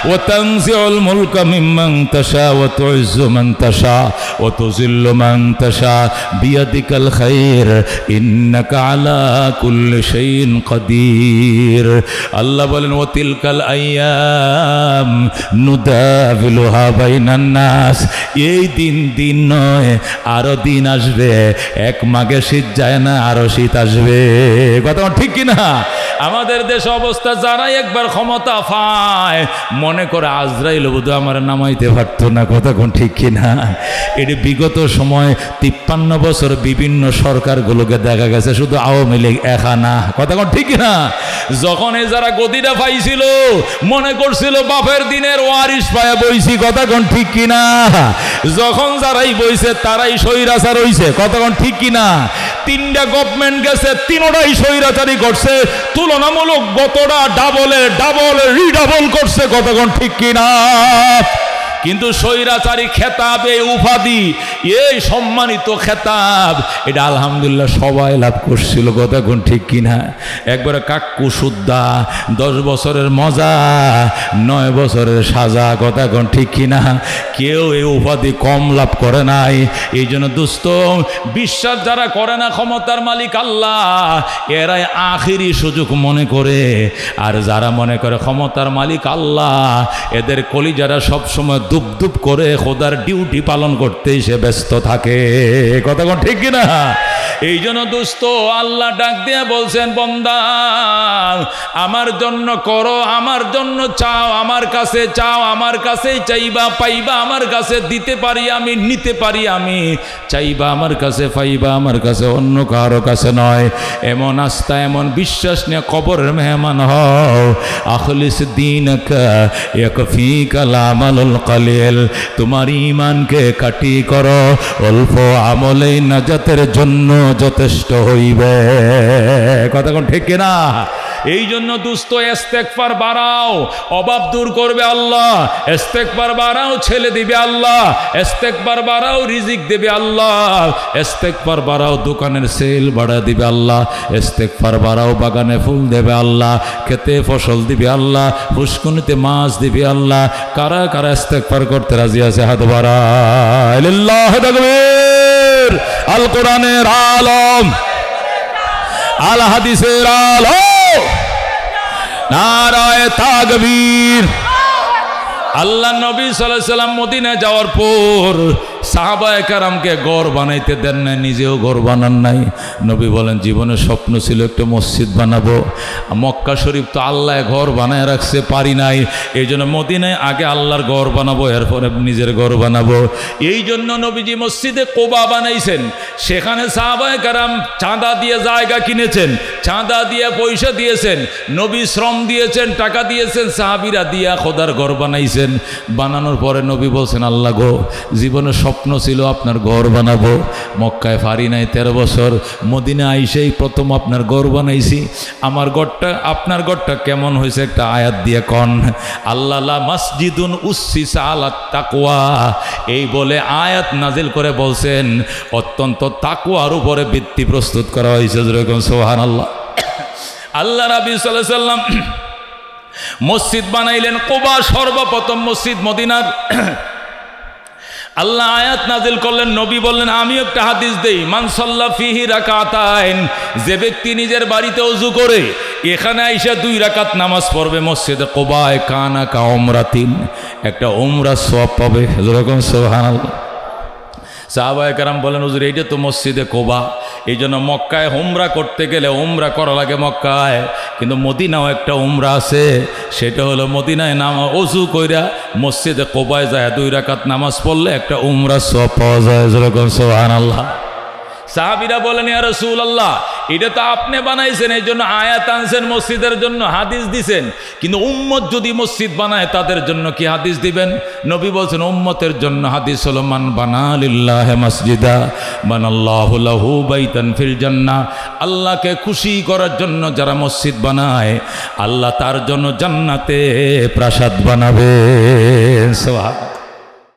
ওয়া তানজিউল মুলকা মিম্মান তাশা ওয়া তুইজ্জু মান তাশা ওয়া তুযিল্লু মান তাশা বিয়াদিকাল খায়র ইন্নাকা আলা কুল্লি শাইইন কাদির। আল্লাহ বলেন, ওয়া তিলকাল আইয়াম নুদাবিলুহা বাইনান নাস। এই দিন নয়, আরো দিন আসবে। এক মাঘে শীত যায় না, আরো শীত আসবে। কথা ঠিক কিনা? আমাদের দেশ অবস্থা, যারাই একবার ক্ষমতা পায় মনে করে আজরাইল বোধহয় আমার নামাইতে পারতো না। কথা কোন ঠিক কিনা? এটি বিগত সময় 53 বছর বিভিন্ন সরকারগুলোকে দেখা গেছে, শুধু আওয়ামী লীগ একা না। কথা কোন ঠিক কিনা? যখন এই যারা গদিটা পাইছিল মনে করছিল বাপের দিনের ওয়ারিশ পায়া বইছি। কথা কোন ঠিক কিনা? যখন যারাই বইছে তারাই স্বৈরাচার হইছে। কথা কোন ঠিক কিনা? 3টা গভর্নমেন্ট গেছে, 3টাই স্বৈরাচারী করছে। তুলনামূলক গতটা ডাবল রিডাবল করছে। কথা কোন ঠিক কিনা? কিন্তু স্বৈরাচারী খেতাব, এই উপাধি, এই সম্মানিত খেতাব, এটা আলহামদুলিল্লাহ সবাই লাভ করছিল। কথা কোন ঠিক কিনা? একবারে কাক্কু সুদ্দা, 10 বছরের মজা, 9 বছরের সাজা। কথা কোন ঠিক কিনা? কেউ এই উপাধি কম লাভ করে নাই। এই জন্য দোস্ত, বিশ্বাস যারা করে না ক্ষমতার মালিক আল্লাহ, এরাই আখিরি সুযোগ মনে করে। আর যারা মনে করে ক্ষমতার মালিক আল্লাহ, এদের কলিজারা সবসময় দুপ দুপ করে খোদার ডিউটি পালন করতেই সে ব্যস্ত থাকে। কথা কোন ঠিক কিনা? এই জন্য দোস্ত, আল্লাহ ডাক দিয়ে বলছেন, বান্দা আমার জন্য করো, আমার জন্য চাও, আমার কাছে চাও, আমার কাছেই চাইবা পাইবা। আমার কাছে দিতে পারি আমি, নিতে পারি আমি। চাইবা আমার কাছে, পাইবা আমার কাছে, অন্য কারো কাছে নয়। এমন আস্থা, এমন বিশ্বাস নিয়ে কবরের মেহমান হও। আখলিস দীনকা ইয়াকফিকাল আমালুল কালিল। তোমার ঈমানকে কাটি করো, অল্প আমলেই নাজাতের জন্য যথেষ্ট হইবে। কথা কোন ঠিক কিনা? এই জন্য দুস্থ, ইস্তেগফার বাড়াও, অভাব দূর করবে আল্লাহ। ইস্তেগফার বাড়াও, ছেলে দিবে আল্লাহ। ইস্তেগফার বাড়াও, রিজিক দেবে আল্লাহ। ইস্তেগফার বাড়াও, দোকানের সেল বাড়া দিবে আল্লাহ। ইস্তেগফার বাড়াও, বাগানে ফুল দেবে আল্লাহ, খেতে ফসল দিবে আল্লাহ, পুষ্কুনিতে মাছ দিবে আল্লাহ। কারা কারা ইস্তেগফার করতে রাজি আছে? হাত বাড়ায়। লিল্লাহি তাকবীর। আল কোরআনের আলম, আল হাদিসের আলম, নারায়ে তাকবীর। আল্লাহ নবী সাল্লাল্লাহু আলাইহি সাল্লাম মদিনায় যাওয়ার পর সাহাবায়ে কেরামকে ঘর বানাইতে দেন নাই, নিজেও ঘর বানান নাই। নবী বলেন, জীবনের স্বপ্ন ছিল একটা মসজিদ বানাবো। মক্কা শরীফ তো আল্লাহ ঘর বানায় রাখছে, পারি নাই। এই জন্য মদিনায় আগে আল্লাহর ঘর বানাবো, এরপরে নিজের ঘর বানাবো। এই জন্য নবীজি মসজিদে কোবা বানাইছেন। সেখানে সাহাবায়ে কেরাম চাঁদা দিয়ে জায়গা কিনেছেন, চাঁদা দিয়ে পয়সা দিয়েছেন, নবী শ্রম দিয়েছেন, টাকা দিয়েছেন, সাহাবীরা দিয়া খোদার ঘর বানাইছেন। বানানোর পরে নবী বলছেন, আল্লাহ গো, জীবনের স্বপ্ন ছিল আপনার ঘর বানাবো, মক্কায় পারি নাই 13 বছর, মদিনা আইসেই প্রথম আপনার ঘর বানাইছি। আমার ঘরটা, আপনার ঘরটা কেমন হয়েছে একটা আয়াত দিয়ে কন। আল্লাহ লা মসজিদুন উসসিসা আলাত তাকওয়া, এই বলে আয়াত নাজিল করে বলছেন অত্যন্ত তাকওয়ার উপরে ভিত্তি প্রস্তুত করা হয়েছে। যেরকম সুবহানাল্লাহ। আল্লাহ নবী সাল্লাল্লাহু আলাইহি সাল্লাম মসজিদ বানাইলেন কোবা, সর্বপ্রথম মসজিদ মদিনার। আল্লাহ আয়াত নাজিল করলেন, নবী বললেন, আমি একটা হাদিস দেই, মান সাল্লা ফিহি রাকাতাইন, যে ব্যক্তি নিজের বাড়িতে ওযু করে এখানে আইসা 2 রাকাত নামাজ পড়বে মসজিদে কোবায়, কানা কা উমরাতিন, একটা উমরা সওয়াব পাবে। যেরকম সুবহানাল্লাহ। সাহাবায়ে কেরাম বলেন হুজুর এইটা তো মসজিদে কোবা, এই জন্য মক্কায় উমরা করতে গেলে উমরা করা লাগে মক্কায়, কিন্তু মদিনাও একটা উমরা আছে, সেটা হলো মদিনায় ওযু কইরা মসজিদে কোবায় যায় 2 রাকাত নামাজ পড়লে একটা উমরা সওয়াব পাওয়া যায়। যেরকম সুবহানাল্লাহ। সাহাবীরা বলেন ইয়া রাসূলুল্লাহ এটা তো আপনি বানাইছেন, এই জন্য আয়াত আনছেন, মসজিদের জন্য হাদিস দিছেন, কিন্তু উম্মত যদি মসজিদ বানায় তাদের জন্য কি হাদিস দিবেন? নবী বলছেন উম্মতের জন্য হাদিস হলো মান বানা লিল্লাহি মাসজিদা বানাল্লাহু লাহু বাইতান ফিল জান্নাহ। আল্লাহকে খুশি করার জন্য যারা মসজিদ বানায় আল্লাহ তার জন্য জান্নাতে প্রাসাদ বানাবে। সুবহান।